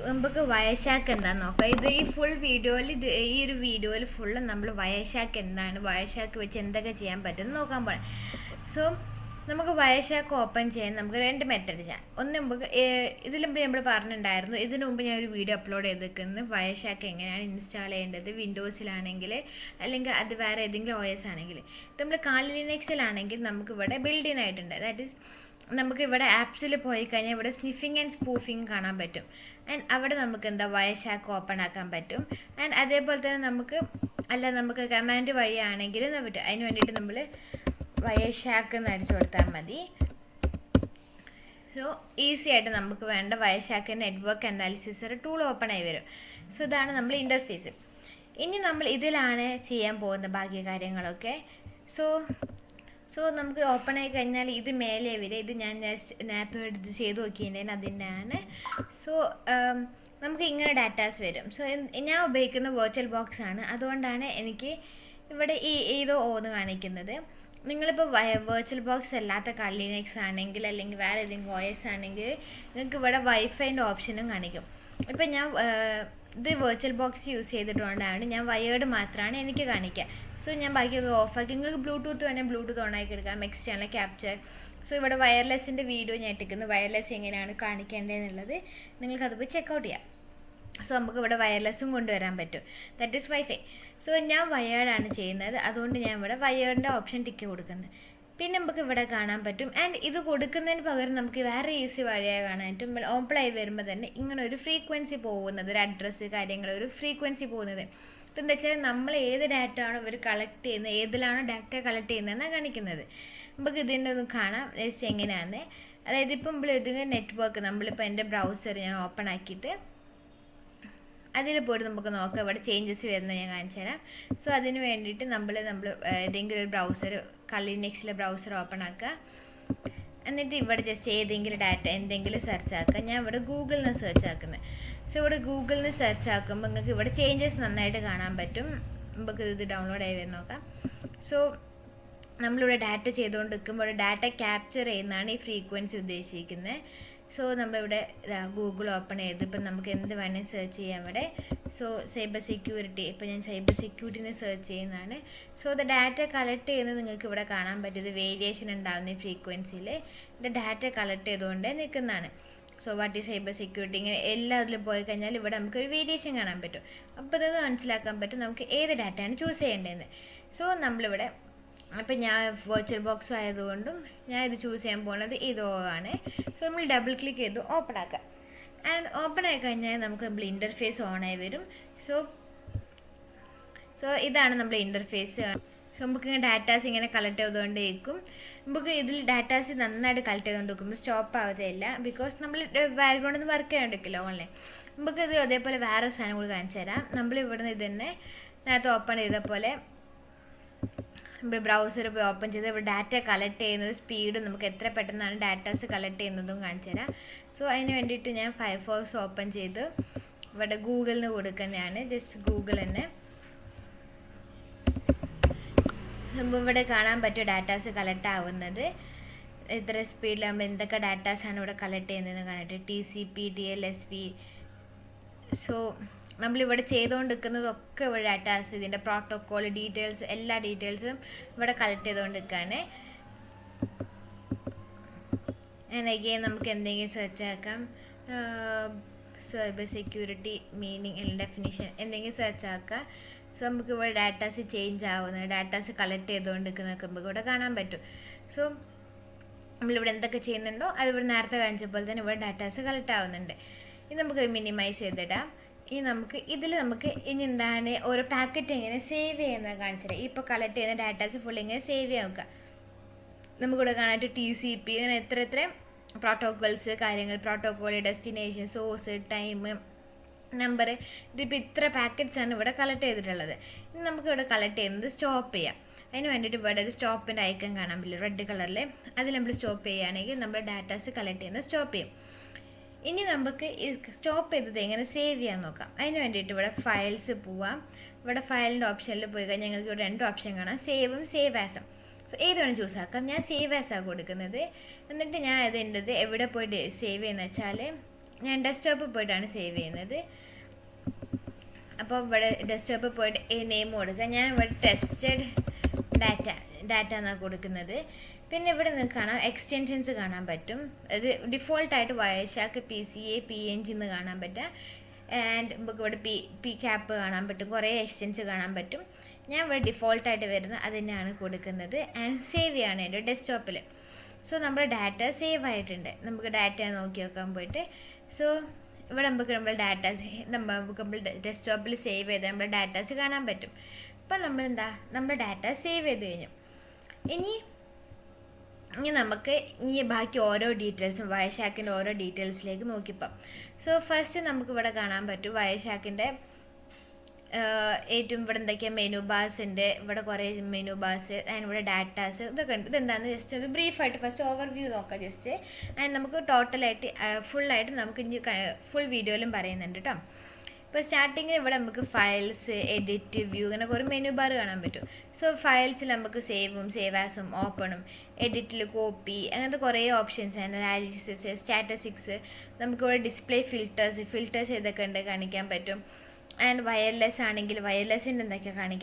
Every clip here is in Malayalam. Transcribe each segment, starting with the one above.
നമുക്ക് വയർഷാക്ക് എന്താന്ന് നോക്കാം. ഇത് ഈ ഫുൾ വീഡിയോയിൽ ഈ ഒരു വീഡിയോയിൽ ഫുള്ള് നമ്മൾ വയർഷാക്ക് എന്താണ്, വയർഷാക്ക് വെച്ച് എന്തൊക്കെ ചെയ്യാൻ പറ്റും നോക്കാൻ പോകണം. സോ നമുക്ക് വയർഷാക്ക് ഓപ്പൺ ചെയ്യാൻ നമുക്ക് 2 മെത്തേഡ് ചെയ്യാം. ഒന്ന് നമുക്ക് ഇതിലും നമ്മൾ പറഞ്ഞിട്ടുണ്ടായിരുന്നു, ഇതിനു മുമ്പ് ഞാൻ ഒരു വീഡിയോ അപ്ലോഡ് ചെയ്തിരിക്കുന്നത് വയർഷാക്ക് എങ്ങനെയാണ് ഇൻസ്റ്റാൾ ചെയ്യേണ്ടത്, വിൻഡോസിലാണെങ്കിൽ അല്ലെങ്കിൽ അത് വേറെ ഏതെങ്കിലും OS ആണെങ്കിൽ. നമ്മൾ കാളി ലിനക്സിലാണെങ്കിൽ നമുക്ക് ഇവിടെ ബിൽഡ് ഇൻ ആയിട്ടുണ്ട്. ദാറ്റ് ഈസ് നമുക്ക് ഇവിടെ ആപ്സിൽ പോയി കഴിഞ്ഞാൽ ഇവിടെ സ്നിഫിങ് ആൻഡ് സ്പൂഫിങ് കാണാൻ പറ്റും. ആൻഡ് അവിടെ നമുക്ക് എന്താ വയർഷാക്ക് ഓപ്പൺ ആക്കാൻ പറ്റും. ആൻഡ് അതേപോലെ തന്നെ നമുക്ക് കമാൻഡ് വഴിയാണെങ്കിലും പറ്റും. അതിന് വേണ്ടിയിട്ട് നമ്മൾ വയർഷാക്ക് എന്ന് അടിച്ചു കൊടുത്താൽ മതി. സോ ഈസി ആയിട്ട് നമുക്ക് വേണ്ട വയർഷാക്ക് നെറ്റ്വർക്ക് അനാലിസിസ് ടൂൾ ഓപ്പൺ ആയി വരും. സോ ഇതാണ് നമ്മൾ ഇൻ്റർഫേസ്. ഇനി നമ്മൾ ഇതിലാണ് ചെയ്യാൻ പോകുന്ന ബാക്കി കാര്യങ്ങളൊക്കെ. സോ നമുക്ക് ഓപ്പൺ ആയി കഴിഞ്ഞാൽ ഇത് മേലെ വരെ, ഇത് ഞാൻ നേരത്തെ എടുത്ത് ചെയ്ത് നോക്കിയിട്ടുണ്ടെങ്കിൽ അതിൻ്റെയാണ്. സോ നമുക്ക് ഇങ്ങനെ ഡാറ്റാസ് വരും. സോ ഞാൻ ഉപയോഗിക്കുന്ന വെർച്വൽ ബോക്സ് ആണ്, അതുകൊണ്ടാണ് എനിക്ക് ഇവിടെ ഏതോ ഓന്ന് കാണിക്കുന്നത്. നിങ്ങളിപ്പോൾ വെർച്വൽ ബോക്സ് അല്ലാത്ത കാളി ലിനക്സ് ആണെങ്കിൽ അല്ലെങ്കിൽ വേറെ ഏതെങ്കിലും OS ആണെങ്കിൽ നിങ്ങൾക്ക് ഇവിടെ വൈഫൈൻ്റെ ഓപ്ഷനും കാണിക്കും. ഇപ്പം ഞാൻ ഇത് വെർച്വൽ ബോക്സ് യൂസ് ചെയ്തിട്ടുകൊണ്ടാണ് ഞാൻ വയേർഡ് മാത്രമാണ് എനിക്ക് കാണിക്കുക. സോ ഞാൻ ബാക്കിയൊക്കെ ഓഫാക്കി, നിങ്ങൾക്ക് ബ്ലൂടൂത്ത് വേണമെങ്കിൽ ബ്ലൂടൂത്ത് ഓണാക്കി എടുക്കാം, എക്സ്റ്റേണൽ ക്യാപ്ചർ. സോ ഇവിടെ വയർലെസ്സിൻ്റെ വീഡിയോ ഞാൻ ഇട്ടിരിക്കുന്നു, വയർലെസ് എങ്ങനെയാണ് കാണിക്കേണ്ടതെന്നുള്ളത് നിങ്ങൾക്കത് പോയി ചെക്കൗട്ട് ചെയ്യാം. സോ നമുക്ക് ഇവിടെ വയർലെസ്സും കൊണ്ടുവരാൻ പറ്റും, ദാറ്റ് ഈസ് വൈഫൈ. സോ ഞാൻ വയേർഡാണ് ചെയ്യുന്നത്, അതുകൊണ്ട് ഞാൻ ഇവിടെ വയേർഡിൻ്റെ ഓപ്ഷൻ ടിക്ക് കൊടുക്കുന്നത്. പിന്നെ നമുക്ക് ഇവിടെ കാണാൻ പറ്റും. ആൻഡ് ഇത് കൊടുക്കുന്നതിന് പകരം നമുക്ക് വേറെ ഈസി വഴിയായി കാണാൻ പറ്റും. ഓപ്പൺ ആയി വരുമ്പോൾ തന്നെ ഇങ്ങനെ ഒരു ഫ്രീക്വൻസി പോകുന്നത്, ഒരു അഡ്രസ്സ് കാര്യങ്ങൾ, ഒരു ഫ്രീക്വൻസി പോകുന്നത്. ഇതെന്താ വെച്ചാൽ നമ്മൾ ഏത് ഡാറ്റ ആണോ ഇവർ കളക്ട് ചെയ്യുന്നത്, ഏതിലാണോ ഡാറ്റ കളക്ട് ചെയ്യുന്നതെന്നാണ് കാണിക്കുന്നത്. നമുക്ക് ഇതിൻ്റെ ഒന്ന് കാണാം എങ്ങനെയാണ്. അതായത് ഇപ്പം നമ്മൾ ഏതെങ്കിലും നെറ്റ്വർക്ക്, നമ്മളിപ്പോൾ എൻ്റെ ബ്രൗസർ ഞാൻ ഓപ്പൺ ആക്കിയിട്ട് അതിൽ പോയിട്ട് നമുക്ക് നോക്കാം ഇവിടെ ചേഞ്ചസ് വരുന്നത് ഞാൻ കാണിച്ചു തരാം. സോ അതിന് വേണ്ടിയിട്ട് നമ്മൾ ഏതെങ്കിലും ഒരു ബ്രൗസർ, കാളി ലിനക്സിലെ ബ്രൗസർ ഓപ്പൺ ആക്കുക. എന്നിട്ട് ഇവിടെ ജസ്റ്റ് ഏതെങ്കിലും ഡാറ്റ എന്തെങ്കിലും സെർച്ച് ആക്കുക. ഞാൻ ഇവിടെ ഗൂഗിളിൽ നിന്ന് സെർച്ച് ആക്കുന്നത്. സോ ഇവിടെ ഗൂഗിളിൽ നിന്ന് സെർച്ച് ആക്കുമ്പോൾ നിങ്ങൾക്ക് ഇവിടെ ചേഞ്ചസ് നന്നായിട്ട് കാണാൻ പറ്റും. നമുക്ക് ഇത് ഡൗൺലോഡ് ആയി വരുന്ന നോക്കാം. സോ നമ്മളിവിടെ ഡാറ്റ ചെയ്തുകൊണ്ട് നിൽക്കുമ്പോൾ ഡാറ്റ ക്യാപ്ചർ ചെയ്യുന്നതാണ് ഈ ഫ്രീക്വൻസി ഉദ്ദേശിക്കുന്നത്. സോ നമ്മളിവിടെ ഗൂഗിൾ ഓപ്പൺ ചെയ്ത് ഇപ്പം നമുക്ക് എന്ത് വേണമെങ്കിൽ സെർച്ച് ചെയ്യാം ഇവിടെ. സോ സൈബർ സെക്യൂരിറ്റി, ഇപ്പം ഞാൻ സൈബർ സെക്യൂരിറ്റിനെ സെർച്ച് ചെയ്യുന്നതാണ്. സോ ഇത് ഡാറ്റ കളക്ട് ചെയ്യുന്നത് നിങ്ങൾക്ക് ഇവിടെ കാണാൻ പറ്റും. ഇത് വേരിയേഷൻ ഉണ്ടാകുന്ന ഈ ഫ്രീക്വൻസിയിൽ ഇത് ഡാറ്റ കളക്ട് ചെയ്തുകൊണ്ട് നിൽക്കുന്നതാണ്. So what is cyber security, ഇങ്ങനെ എല്ലാ ഇതിലും പോയി കഴിഞ്ഞാൽ ഇവിടെ നമുക്കൊരു വേരിയേഷൻ കാണാൻ പറ്റും. അപ്പോൾ ഇത് മനസ്സിലാക്കാൻ പറ്റും നമുക്ക് ഏത് ഡാറ്റയാണ് ചൂസ് ചെയ്യേണ്ടതെന്ന്. സോ നമ്മളിവിടെ അപ്പം ഞാൻ വെർച്വൽ ബോക്സ് ആയതുകൊണ്ടും ഞാൻ ഇത് ചൂസ് ചെയ്യാൻ പോകുന്നത് ഇതോ ആണ്. സോ നമ്മൾ ഡബിൾ ക്ലിക്ക് ചെയ്ത് ഓപ്പൺ ആക്കാം. ആൻഡ് ഓപ്പൺ ആയി കഴിഞ്ഞാൽ നമുക്ക് നമ്മൾ ഇൻ്റർഫേസ് ഓണായി വരും. സോ ഇതാണ് നമ്മുടെ ഇൻ്റർഫേസ്. സോ നമുക്ക് ഇങ്ങനെ ഡാറ്റാസ് ഇങ്ങനെ കളക്ട് ചെയ്തുകൊണ്ടേയിരിക്കും. നമുക്ക് ഇതിൽ ഡാറ്റാസ് നന്നായിട്ട് കളക്ട് ചെയ്തുകൊണ്ടിരിക്കുമ്പോൾ സ്റ്റോപ്പ് ആവതേയില്ല, ബിക്കോസ് നമ്മൾ ബാക്ക്ഗ്രൗണ്ടിൽ നിന്ന് വർക്ക് ചെയ്യാണ്ടിരിക്കില്ല ഓൺലൈൻ. നമുക്കിത് അതേപോലെ വേറെ സാധനം കൂടി കാണിച്ചു തരാം. നമ്മൾ ഇവിടുന്ന് ഇത് തന്നെ നേരത്തെ ഓപ്പൺ ചെയ്ത പോലെ നമ്മൾ ബ്രൗസർ പോയി ഓപ്പൺ ചെയ്ത് ഇവിടെ ഡാറ്റ കളക്ട് ചെയ്യുന്നത് സ്പീഡും നമുക്ക് എത്ര പെട്ടെന്നാണ് ഡാറ്റാസ് കളക്ട് ചെയ്യുന്നതും കാണിച്ചു തരാം. സോ അതിന് വേണ്ടിയിട്ട് ഞാൻ ഫയർഫോക്സ് ഓപ്പൺ ചെയ്ത് ഇവിടെ ഗൂഗിളിൽ നിന്ന് കൊടുക്കുന്നതാണ്, ജസ്റ്റ് ഗൂഗിൾ തന്നെ. നമ്മൾ ഇവിടെ കാണാൻ പറ്റും ഡാറ്റാസ് കളക്ട് ആവുന്നത് എത്ര സ്പീഡിൽ, നമ്മൾ എന്തൊക്കെ ഡാറ്റാസാണ് ഇവിടെ കളക്ട് ചെയ്യുന്നതെന്ന് കാണിട്ട് TCP TLSP. സോ നമ്മളിവിടെ ചെയ്തുകൊണ്ടിരിക്കുന്നതൊക്കെ ഇവിടെ ഡാറ്റാസ്, ഇതിൻ്റെ പ്രോട്ടോക്കോൾ ഡീറ്റെയിൽസ്, എല്ലാ ഡീറ്റെയിൽസും ഇവിടെ കളക്ട് ചെയ്തുകൊണ്ടിരിക്കുകയാണ്. അഗെയിൻ നമുക്ക് എന്തെങ്കിലും സെർച്ച് ആക്കാം, സൈബർ സെക്യൂരിറ്റി മീനിങ് അല്ലെങ്കിൽ ഡെഫിനിഷൻ എന്തെങ്കിലും സെർച്ച് ആക്കുക. സോ നമുക്ക് ഇവിടെ ഡാറ്റാസ് ചേഞ്ച് ആവുന്നത്, ഡാറ്റാസ് കളക്ട് ചെയ്തുകൊണ്ടിരിക്കുന്നതൊക്കെ നമുക്ക് ഇവിടെ കാണാൻ പറ്റും. സോ നമ്മളിവിടെ എന്തൊക്കെ ചെയ്യുന്നുണ്ടോ അതിവിടെ നേരത്തെ കാണിച്ചപ്പോൾ തന്നെ ഇവിടെ ഡാറ്റാസ് കളക്ട് ആവുന്നുണ്ട്. ഇത് നമുക്ക് മിനിമൈസ് ചെയ്തിടാം. ഇനി നമുക്ക് ഇനി എന്താണ് ഓരോ പാക്കറ്റ് എങ്ങനെ സേവ് ചെയ്യുന്നത് കാണിച്ചു തരാം. ഇപ്പോൾ കളക്ട് ചെയ്യുന്ന ഡാറ്റാസ് ഫുൾ ഇങ്ങനെ സേവ് ചെയ്യാൻ നോക്കുക. നമുക്കിവിടെ കാണാനായിട്ട് TCP അങ്ങനെ എത്ര പ്രോട്ടോക്കോൾസ് കാര്യങ്ങൾ, protocol, destination, source, time, number, ഇതിപ്പോൾ ഇത്ര പാക്കറ്റ്സാണ് ഇവിടെ കളക്ട് ചെയ്തിട്ടുള്ളത്. ഇനി നമുക്കിവിടെ കളക്ട് ചെയ്യുന്നത് സ്റ്റോപ്പ് ചെയ്യാം. അതിന് വേണ്ടിയിട്ട് ഇവിടെ ഒരു സ്റ്റോപ്പിൻ്റെ ഐക്കൺ കാണാൻ പറ്റില്ല റെഡ് കളറിൽ, അതിൽ നമ്മൾ സ്റ്റോപ്പ് ചെയ്യുകയാണെങ്കിൽ നമ്മുടെ ഡാറ്റാസ് കളക്ട് ചെയ്യുന്നത് സ്റ്റോപ്പ് ചെയ്യും. ഇനി നമുക്ക് സ്റ്റോപ്പ് ചെയ്തത് എങ്ങനെ സേവ് ചെയ്യാൻ നോക്കാം. അതിന് വേണ്ടിയിട്ട് ഇവിടെ ഫയൽസ് പോവാം. ഇവിടെ ഫയലിൻ്റെ ഓപ്ഷനിൽ പോയി കഴിഞ്ഞാൽ ഞങ്ങൾക്ക് ഇവിടെ 2 ഓപ്ഷൻ കാണാം, സേവും സേവ് ആസും. സോ ഏത് വേണം ചൂസ് ആക്കാം. ഞാൻ സേവ് ആസാണ് കൊടുക്കുന്നത്. എന്നിട്ട് ഞാൻ എവിടെ പോയിട്ട് സേവ് ചെയ്യുന്നത് വെച്ചാൽ ഞാൻ ഡെസ്ക്ടോപ്പിൽ പോയിട്ടാണ് സേവ് ചെയ്യുന്നത്. അപ്പോൾ ഇവിടെ ഡെസ്ക്ടോപ്പിൽ പോയിട്ട് ഈ നെയിം കൊടുക്കുക. ഞാൻ ഇവിടെ ടെസ്റ്റഡ് ഡാറ്റ എന്നാണ് കൊടുക്കുന്നത്. പിന്നെ ഇവിടെ നിങ്ങൾക്ക് കാണാം എക്സ്റ്റെൻഷൻസ് കാണാൻ പറ്റും. അത് ഡിഫോൾട്ടായിട്ട് വയർഷാർക്ക് PCA PNG എന്ന് കാണാൻ പറ്റുക. ആൻഡ് നമുക്ക് ഇവിടെ പി ക്യാപ്പ് കാണാൻ പറ്റും, കുറേ എക്സ്റ്റെൻസ് കാണാൻ പറ്റും. ഞാൻ ഇവിടെ ഡിഫോൾട്ടായിട്ട് വരുന്ന അത് തന്നെയാണ് കൊടുക്കുന്നത്. ആൻഡ് സേവ് ചെയ്യാണ് എൻ്റെ ഡെസ്ക്ടോപ്പിൽ. സോ നമ്മുടെ ഡാറ്റ സേവ് ആയിട്ടുണ്ട്. നമുക്ക് ഡാറ്റ നോക്കി നോക്കാൻ പോയിട്ട് സോ ഇവിടെ നമുക്ക് നമ്മൾ ഡെസ്ക്ടോപ്പിൽ സേവ് ചെയ്ത് നമ്മുടെ ഡാറ്റാസ് കാണാൻ പറ്റും. അപ്പം നമ്മുടെ ഡാറ്റ സേവ് ചെയ്ത് കഴിഞ്ഞു. ഇനി നമുക്ക് ബാക്കി ഓരോ ഡീറ്റെയിൽസും വയർഷാക്കിൻ്റെ ഓരോ ഡീറ്റെയിൽസിലേക്ക് നോക്കിപ്പോൾ. സോ ഫസ്റ്റ് നമുക്ക് ഇവിടെ കാണാൻ പറ്റും വയർഷാക്കിൻ്റെ ഏറ്റവും ഇവിടെ എന്തൊക്കെയാണ് മെനു ബാർസ് ഉണ്ട്. ഇവിടെ കുറേ മെനു ബാർസ് ആൻഡ് ഇവിടെ ഡാറ്റാസ് ഇതൊക്കെ ഉണ്ട്. ഇതെന്താണെന്ന് ജസ്റ്റ് ഒരു ബ്രീഫായിട്ട് ഫസ്റ്റ് ഓവർവ്യൂ നോക്കാം ജസ്റ്റ്. ആൻഡ് നമുക്ക് ടോട്ടലായിട്ട് ഫുള്ളായിട്ട് നമുക്ക് ഇനി ഫുൾ വീഡിയോയിലും പറയുന്നുണ്ട് കേട്ടോ. ഇപ്പോൾ സ്റ്റാർട്ടിങ്ങിൽ ഇവിടെ നമുക്ക് ഫയൽസ്, എഡിറ്റ്, വ്യൂ അങ്ങനെ കുറേ മെനു ബാർ കാണാൻ പറ്റും. സോ ഫയൽസിൽ നമുക്ക് സേവ് ആസും ഓപ്പണും, എഡിറ്റിൽ കോപ്പി അങ്ങനത്തെ കുറേ ഓപ്ഷൻസ് ആണ്. അനാലിസിസ്, സ്റ്റാറ്റസ്റ്റിക്സ്, നമുക്കിവിടെ ഡിസ്പ്ലേ ഫിൽറ്റേഴ്സ് ഏതൊക്കെ ഉണ്ട് കാണിക്കാൻ പറ്റും. ആൻഡ് വയർലെസ് ആണെങ്കിൽ വയർലെസ്സിൻ്റെ എന്തൊക്കെയാണ്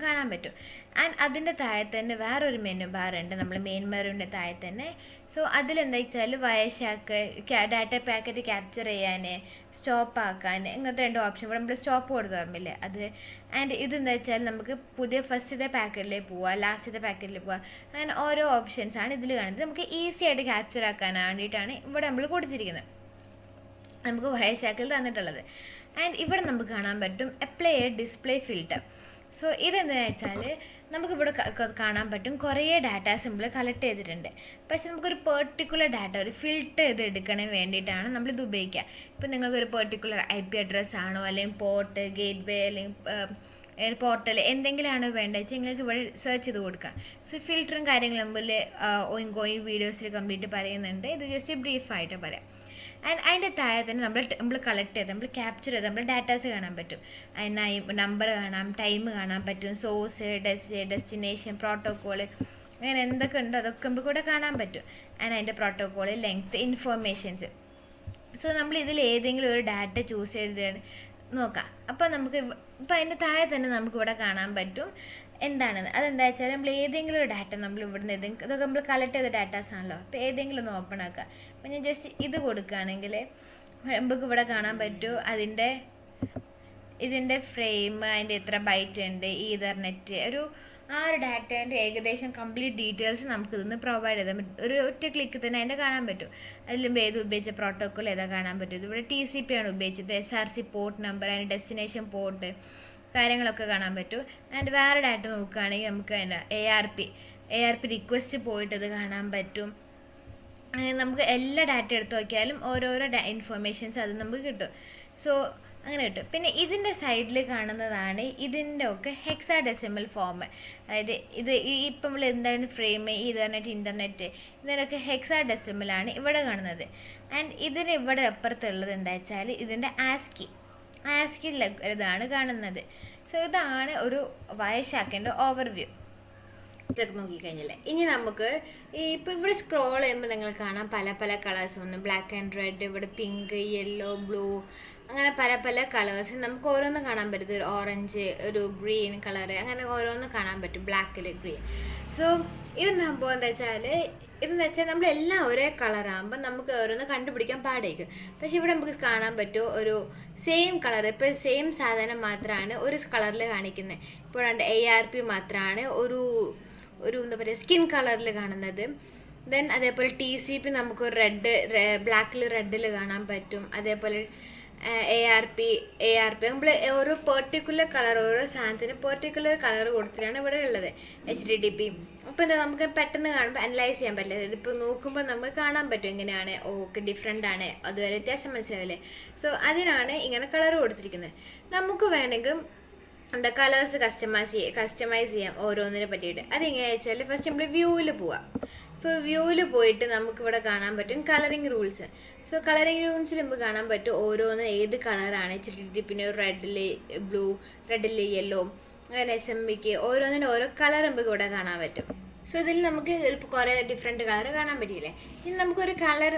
കാണാൻ പറ്റും. ആൻഡ് അതിൻ്റെ താഴെ തന്നെ വേറൊരു മെനു ബാർ ഉണ്ട്, നമ്മൾ മെയിൻ മെനുവിൻ്റെ താഴെ തന്നെ. സോ അതിലെന്താ വെച്ചാൽ വയർഷാക്ക് ഡാറ്റ പാക്കറ്റ് ക്യാപ്ചർ ചെയ്യാൻ, സ്റ്റോപ്പ് ആക്കാൻ, ഇങ്ങനത്തെ 2 ഓപ്ഷൻ. ഇവിടെ നമ്മൾ സ്റ്റോപ്പ് കൊടുത്ത് ഓർമ്മയില്ലേ അത്. ആൻഡ് ഇതെന്താ വെച്ചാൽ നമുക്ക് പുതിയ ഫസ്റ്റത്തെ പാക്കറ്റിലേക്ക് പോവുക, ലാസ്റ്റത്തെ പാക്കറ്റിൽ പോവുക, അങ്ങനെ ഓരോ ഓപ്ഷൻസ് ആണ് ഇതിൽ കാണുന്നത്. നമുക്ക് ഈസി ആയിട്ട് ക്യാപ്ചർ ആക്കാൻ വേണ്ടിയിട്ടാണ് ഇവിടെ നമ്മൾ കൊടുത്തിരിക്കുന്നത്, നമുക്ക് വയർഷാക്കിൽ തന്നിട്ടുള്ളത്. ആൻഡ് ഇവിടെ നമുക്ക് കാണാൻ പറ്റും apply A display filter. So ഇതെന്താണെന്ന് വെച്ചാൽ നമുക്കിവിടെ കാണാൻ പറ്റും കുറേ ഡാറ്റാ സിമ്പിൾ കളക്ട് ചെയ്തിട്ടുണ്ട്. പക്ഷെ നമുക്കൊരു പെർട്ടിക്കുലർ ഡാറ്റ ഒരു ഫിൽറ്റർ ചെയ്ത് എടുക്കണേ വേണ്ടിയിട്ടാണ് നമ്മളിത് ഉപയോഗിക്കുക. ഇപ്പോൾ നിങ്ങൾക്കൊരു പെർട്ടിക്കുലർ IP അഡ്രസ്സ് ആണോ അല്ലെങ്കിൽ പോർട്ട്, ഗേറ്റ് വേ അല്ലെങ്കിൽ പോർട്ടൽ എന്തെങ്കിലുമാണോ വേണ്ടത് വെച്ചാൽ നിങ്ങൾക്ക് ഇവിടെ സെർച്ച് ചെയ്ത് കൊടുക്കാം. സോ ഫിൽറ്ററും കാര്യങ്ങളും മുമ്പിൽ ഓയിൻ വീഡിയോസിൽ കംപ്ലീറ്റ് പറയുന്നുണ്ട്. ഇത് ജസ്റ്റ് ബ്രീഫായിട്ട് പറയാം. ആൻഡ് അതിൻ്റെ താഴെ തന്നെ നമ്മൾ കളക്ട് ചെയ്ത് നമ്മൾ ക്യാപ്ചർ ചെയ്ത് നമ്മൾ ഡാറ്റാസ് കാണാൻ പറ്റും. അതിന് നമ്പർ കാണാം, ടൈം കാണാൻ പറ്റും, സോഴ്സ്, ഡെസ്റ്റിനേഷൻ, പ്രോട്ടോക്കോള്, അങ്ങനെ എന്തൊക്കെ ഉണ്ടോ അതൊക്കെ നമുക്ക് ഇവിടെ കാണാൻ പറ്റും. ആൻഡ് അതിൻ്റെ പ്രോട്ടോക്കോള്, ലെങ്ത്ത്, ഇൻഫോർമേഷൻസ്. സോ നമ്മൾ ഇതിൽ ഏതെങ്കിലും ഒരു ഡാറ്റ ചൂസ് ചെയ്ത് നോക്കാം. അപ്പോൾ നമുക്ക് ഇപ്പോൾ അതിൻ്റെ താഴെ തന്നെ നമുക്കിവിടെ കാണാൻ പറ്റും എന്താണെന്ന്. അതെന്താ വെച്ചാൽ നമ്മൾ ഏതെങ്കിലും ഒരു ഡാറ്റ നമ്മൾ ഇവിടുന്ന് ഇതൊക്കെ നമ്മൾ കളക്ട് ചെയ്ത ഡാറ്റാസ് ആണല്ലോ. അപ്പോൾ ഏതെങ്കിലും ഒന്ന് ഓപ്പൺ ആക്കുക. അപ്പോൾ ഞാൻ ജസ്റ്റ് ഇത് കൊടുക്കുകയാണെങ്കിൽ നമുക്ക് ഇവിടെ കാണാൻ പറ്റും ഇതിൻ്റെ ഫ്രെയിം, അതിൻ്റെ എത്ര ബൈറ്റ് ഉണ്ട്, ഈതർനെറ്റ്, ആ ഒരു ഡാറ്റേൻ്റെ ഏകദേശം കംപ്ലീറ്റ് ഡീറ്റെയിൽസ് നമുക്ക് ഇതിന്ന് പ്രൊവൈഡ് ചെയ്താൽ പറ്റും. ഒരു ഒറ്റ ക്ലിക്ക് തന്നെ അതിൻ്റെ കാണാൻ പറ്റും. അതിലും ഏത് ഉപയോഗിച്ച പ്രോട്ടോക്കോൾ ഏതാ കാണാൻ പറ്റും. ഇതിവിടെ TCP ആണ് ഉപയോഗിച്ചത്, SRC പോർട്ട് നമ്പർ, അതിൻ്റെ ഡെസ്റ്റിനേഷൻ പോർട്ട് കാര്യങ്ങളൊക്കെ കാണാൻ പറ്റും. ആൻഡ് വേറെ ഡാറ്റ നോക്കുകയാണെങ്കിൽ നമുക്ക് അതിൻ്റെ ARP റിക്വസ്റ്റ് പോയിട്ട് ഇത് കാണാൻ പറ്റും. നമുക്ക് എല്ലാ ഡാറ്റ എടുത്ത് നോക്കിയാലും ഓരോരോ ഇൻഫർമേഷൻസ് അത് നമുക്ക് കിട്ടും. സോ അങ്ങനെ കിട്ടും. പിന്നെ ഇതിൻ്റെ സൈഡിൽ കാണുന്നതാണ് ഇതിൻ്റെ ഒക്കെ ഹെക്സാഡെസിമൽ ഫോം. അതായത് ഇപ്പം നമ്മൾ എന്താണ് ഫ്രെയിം, ഇൻ്റർനെറ്റ് ഇതിനൊക്കെ ഹെക്സാഡെസിമലാണ് ഇവിടെ കാണുന്നത്. ആൻഡ് ഇതിന് ഇവിടെ അപ്പുറത്തുള്ളത് എന്താ വെച്ചാൽ ഇതിൻ്റെ ആസ്കി ഇതാണ് കാണുന്നത്. സോ ഇതാണ് ഒരു വയർഷാക്കിൻ്റെ ഓവർവ്യൂ. ഇതൊക്കെ നോക്കിക്കഴിഞ്ഞാൽ ഇനി നമുക്ക് ഇപ്പോൾ ഇവിടെ സ്ക്രോൾ ചെയ്യുമ്പോൾ നിങ്ങൾ കാണാം പല കളേഴ്സ് വന്നു. ബ്ലാക്ക് ആൻഡ് റെഡ്, ഇവിടെ പിങ്ക്, യെല്ലോ, ബ്ലൂ, അങ്ങനെ പല കളേഴ്സ് നമുക്ക് ഓരോന്ന് കാണാൻ പറ്റും. ഒരു ഓറഞ്ച്, ഒരു ഗ്രീൻ കളറ്, അങ്ങനെ ഓരോന്ന് കാണാൻ പറ്റും, ബ്ലാക്കിൽ ഗ്രീൻ. സോ ഇത് സംഭവം ഇതെന്ന് വെച്ചാൽ നമ്മളെല്ലാം ഒരേ കളറാകുമ്പോൾ നമുക്ക് ഓരോന്ന് കണ്ടുപിടിക്കാൻ പാടായിരിക്കും. പക്ഷെ ഇവിടെ നമുക്ക് കാണാൻ പറ്റും ഒരു സെയിം കളർ. ഇപ്പോൾ സെയിം സാധനം മാത്രമാണ് ഒരു കളറിൽ കാണിക്കുന്നത്. ഇപ്പോൾ ARP മാത്രമാണ് ഒരു എന്താ പറയുക സ്കിൻ കളറിൽ കാണുന്നത്. ദെൻ അതേപോലെ TCP നമുക്ക് ബ്ലാക്കിൽ റെഡിൽ കാണാൻ പറ്റും. അതേപോലെ ARP നമ്മൾ ഓരോ പെർട്ടിക്കുലർ കളർ, ഓരോ സാധനത്തിന് പെർട്ടിക്കുലർ കളർ കൊടുത്തിട്ടാണ് ഇവിടെ ഉള്ളത്. HTTP അപ്പോൾ എന്താ നമുക്ക് പെട്ടെന്ന് കാണുമ്പോൾ അനലൈസ് ചെയ്യാൻ പറ്റില്ല. ഇതിപ്പോൾ നോക്കുമ്പോൾ നമുക്ക് കാണാൻ പറ്റും എങ്ങനെയാണ് ഓക്കെ ഡിഫറെൻ്റ് ആണ്, അതുവരെ വ്യത്യാസം മനസ്സിലാവില്ലേ. സോ അതിനാണ് ഇങ്ങനെ കളർ കൊടുത്തിരിക്കുന്നത്. നമുക്ക് വേണമെങ്കിൽ എന്താ കളേഴ്സ് കസ്റ്റമൈസ് ചെയ്യാം ഓരോന്നിനെ പറ്റിയിട്ട്. അതെങ്ങനെയാണെന്ന് വെച്ചാൽ ഫസ്റ്റ് നമ്മൾ വ്യൂവിൽ പോവാം. ഇപ്പോൾ വ്യൂവിൽ പോയിട്ട് നമുക്കിവിടെ കാണാൻ പറ്റും കളറിങ് റൂൾസ്. സോ കളറിങ് റൂൾസിൽ നമുക്ക് കാണാൻ പറ്റും ഓരോന്ന് ഏത് കളറാണ്. പിന്നെ റെഡിൽ ബ്ലൂ, റെഡിൽ യെല്ലോ, അങ്ങനെ SMBക്ക് ഓരോന്നിനും ഓരോ കളർ നമുക്ക് ഇവിടെ കാണാൻ പറ്റും. സോ ഇതിൽ നമുക്ക് കുറേ ഡിഫറെൻറ്റ് കളർ കാണാൻ പറ്റിയില്ലേ. ഇനി നമുക്കൊരു കളർ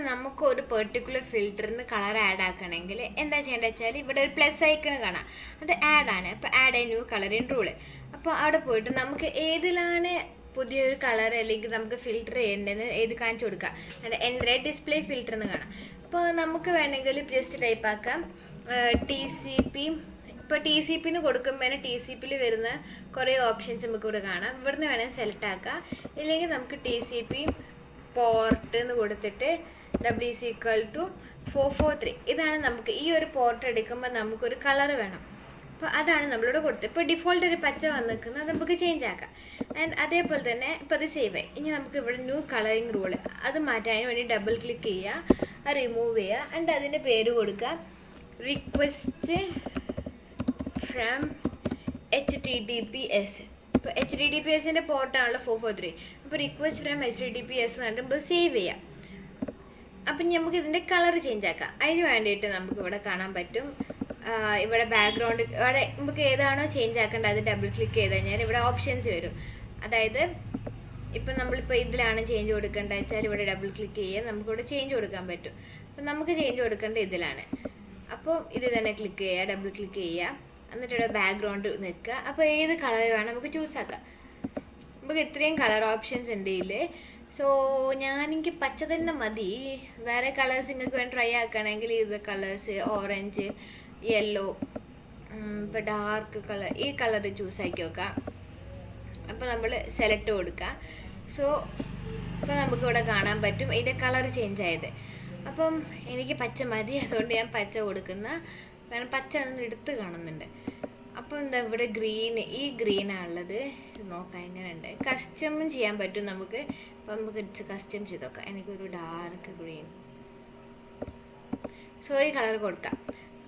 ഒരു പെർട്ടിക്കുലർ ഫിൽറ്ററിന് കളർ ആഡ് ആക്കണമെങ്കിൽ എന്താ ചെയ്യേണ്ടത് വെച്ചാൽ ഇവിടെ ഒരു പ്ലസ് ഐക്കൺ കാണാം, അത് ആഡ് ആണ്. അപ്പോൾ add A new colour in rule. അപ്പോൾ അവിടെ പോയിട്ട് നമുക്ക് ഏതിലാണ് പുതിയൊരു കളർ അല്ലെങ്കിൽ നമുക്ക് ഫിൽറ്റർ ചെയ്യേണ്ടതെന്ന് കാണിച്ചു കൊടുക്കാം. എൻ്റെ ഡിസ്പ്ലേ ഫിൽറ്റർ എന്ന് കാണാം. അപ്പോൾ നമുക്ക് വേണമെങ്കിൽ ജസ്റ്റ് ടൈപ്പ് ആക്കാം TCP. ഇപ്പോൾ TCPന്ന് കൊടുക്കുമ്പോൾ TCPയിൽ വരുന്ന കുറേ ഓപ്ഷൻസ് നമുക്ക് ഇവിടെ കാണാം. ഇവിടുന്ന് വേണമെങ്കിൽ സെലക്ട് ആക്കാം. ഇല്ലെങ്കിൽ നമുക്ക് TCP പോർട്ട് എന്ന് കൊടുത്തിട്ട് W=443. ഇതാണ് നമുക്ക് ഈ ഒരു പോർട്ട് എടുക്കുമ്പോൾ നമുക്കൊരു കളർ വേണം. അപ്പോൾ അതാണ് നമ്മളിവിടെ കൊടുത്തത്. ഇപ്പോൾ ഡിഫോൾട്ട് ഒരു പച്ച വന്നിരിക്കുന്നത് അത് നമുക്ക് ചേഞ്ച് ആക്കാം. ആൻഡ് അതേപോലെ തന്നെ ഇപ്പോൾ അത് സേവ് ആയി. ഇനി നമുക്ക് ഇവിടെ ന്യൂ കളറിങ് റൂള് അത് മാറ്റാൻ വേണ്ടി ഡബിൾ ക്ലിക്ക് ചെയ്യുക, അത് റിമൂവ് ചെയ്യുക. ആൻഡ് അതിൻ്റെ പേര് കൊടുക്കുക റിക്വസ്റ്റ് ഫ്രം HTTPS. ഇപ്പോൾ HTTPSൻ്റെ പോർട്ടാണല്ലോ 443. അപ്പോൾ റിക്വസ്റ്റ് ഫ്രം HTTPS എന്നിട്ട് നമുക്ക് സേവ് ചെയ്യാം. അപ്പം നമുക്ക് ഇതിൻ്റെ കളർ ചേഞ്ച് ആക്കാം. അതിന് വേണ്ടിയിട്ട് നമുക്ക് ഇവിടെ കാണാൻ പറ്റും, ഇവിടെ ബാക്ക്ഗ്രൗണ്ട് ഇവിടെ നമുക്ക് ഏതാണോ ചേഞ്ച് ആക്കേണ്ടത് അത് ഡബിൾ ക്ലിക്ക് ചെയ്ത് കഴിഞ്ഞാൽ ഇവിടെ ഓപ്ഷൻസ് വരും. അതായത് ഇപ്പം നമ്മളിപ്പോൾ ഇതിലാണ് ചേഞ്ച് കൊടുക്കേണ്ടത് വെച്ചാൽ ഇവിടെ ഡബിൾ ക്ലിക്ക് ചെയ്യുക, നമുക്കിവിടെ ചേഞ്ച് കൊടുക്കാൻ പറ്റും. അപ്പം നമുക്ക് ചേഞ്ച് കൊടുക്കേണ്ടത് ഇതിലാണ്. അപ്പോൾ ഇത് തന്നെ ക്ലിക്ക് ചെയ്യുക, ഡബിൾ ക്ലിക്ക് ചെയ്യുക, എന്നിട്ട് ഇവിടെ ബാക്ക്ഗ്രൗണ്ട് നിൽക്കുക. അപ്പോൾ ഏത് കളർ വേണം നമുക്ക് ചൂസ് ആക്കാം. നമുക്ക് ഇത്രയും കളർ ഓപ്ഷൻസ് ഉണ്ട് ഇതിൽ. സോ എനിക്ക് പച്ച തന്നെ മതി. വേറെ കളേഴ്സ് നിങ്ങൾക്ക് വേണ്ടി ട്രൈ ആക്കുകയാണെങ്കിൽ ഇത് കളേഴ്സ് ഓറഞ്ച്, യെല്ലോ, ഇപ്പോൾ ഡാർക്ക് കളർ ഈ കളർ ചൂസ് ആക്കി നോക്കാം. അപ്പോൾ നമ്മൾ സെലക്ട് കൊടുക്കുക. സോ ഇപ്പോൾ നമുക്കിവിടെ കാണാൻ പറ്റും ഇതിൻ്റെ കളർ ചേഞ്ച് ആയത്. അപ്പം എനിക്ക് പച്ച മതി, അതുകൊണ്ട് ഞാൻ പച്ച കൊടുക്കുന്ന, കാരണം പച്ച എടുത്ത് കാണുന്നുണ്ട്. അപ്പോൾ എന്താ ഇവിടെ ഈ ഗ്രീനാണുള്ളത്. നോക്കാം എങ്ങനെയുണ്ട്. കസ്റ്റമും ചെയ്യാൻ പറ്റും നമുക്ക്. അപ്പോൾ നമുക്ക് കസ്റ്റം ചെയ്ത് നോക്കാം. എനിക്കൊരു ഡാർക്ക് ഗ്രീൻ. സോ ഈ കളർ കൊടുക്കാം.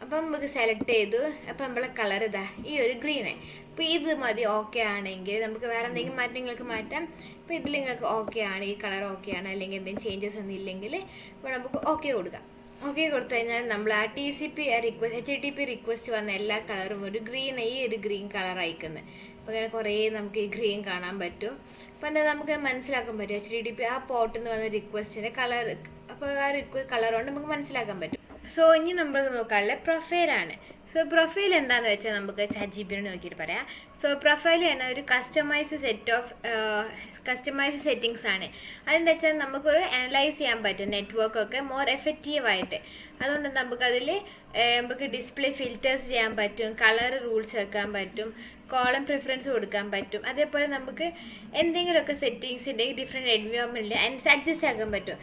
അപ്പം നമുക്ക് സെലക്ട് ചെയ്തു. അപ്പം നമ്മളെ കളർ ഇതാ ഈ ഒരു ഗ്രീന്. അപ്പോൾ ഇത് മതി. ഓക്കെ ആണെങ്കിൽ നമുക്ക് വേറെ എന്തെങ്കിലും മാറ്റങ്ങൾക്ക് മാറ്റാം. ഇപ്പോൾ ഇതിൽ നിങ്ങൾക്ക് ഓക്കെ ആണ്, ഈ കളർ ഓക്കെ ആണ്, അല്ലെങ്കിൽ എന്തെങ്കിലും ചേഞ്ചസ് ഒന്നും ഇല്ലെങ്കിൽ ഇപ്പോൾ നമുക്ക് ഓക്കെ കൊടുക്കാം. ഓക്കെ കൊടുത്തു കഴിഞ്ഞാൽ നമ്മൾ ആ HTTP റിക്വസ്റ്റ് വന്ന എല്ലാ കളറും ഈ ഒരു ഗ്രീൻ കളർ അയക്കുന്നത്. അപ്പോൾ അങ്ങനെ കുറേ നമുക്ക് ഈ ഗ്രീൻ കാണാൻ പറ്റും. അപ്പോൾ എന്താ നമുക്ക് മനസ്സിലാക്കാൻ പറ്റും HTTP ആ പോർട്ടിൽ നിന്ന് വന്ന റിക്വസ്റ്റിൻ്റെ കളർ. അപ്പോൾ ആ കളർ കൊണ്ട് നമുക്ക് മനസ്സിലാക്കാൻ പറ്റും. സോ ഇനി നമ്മൾ നോക്കാനുള്ള പ്രൊഫൈലാണ്. സോ പ്രൊഫൈൽ എന്താണെന്ന് വെച്ചാൽ നമുക്ക് ChatGPT നോക്കിയിട്ട് പറയാം. സോ പ്രൊഫൈൽ എന്ന ഒരു കസ്റ്റമൈസ് സെറ്റിങ്സ് ആണ്. അതെന്താ വെച്ചാൽ നമുക്കൊരു അനലൈസ് ചെയ്യാൻ പറ്റും നെറ്റ്വർക്കൊക്കെ മോർ എഫക്റ്റീവായിട്ട്. അതുകൊണ്ട് നമുക്ക് ഡിസ്പ്ലേ ഫിൽറ്റേഴ്സ് ചെയ്യാൻ പറ്റും, കളർ റൂൾസ് വെക്കാൻ പറ്റും, കോളം പ്രിഫറൻസ് കൊടുക്കാൻ പറ്റും. അതേപോലെ നമുക്ക് എന്തെങ്കിലുമൊക്കെ സെറ്റിങ്സ് ഉണ്ടെങ്കിൽ ഡിഫറെൻറ്റ് എൻവയോൺമെൻറ്റിൽ അഡ്ജസ്റ്റ് ആക്കാൻ പറ്റും.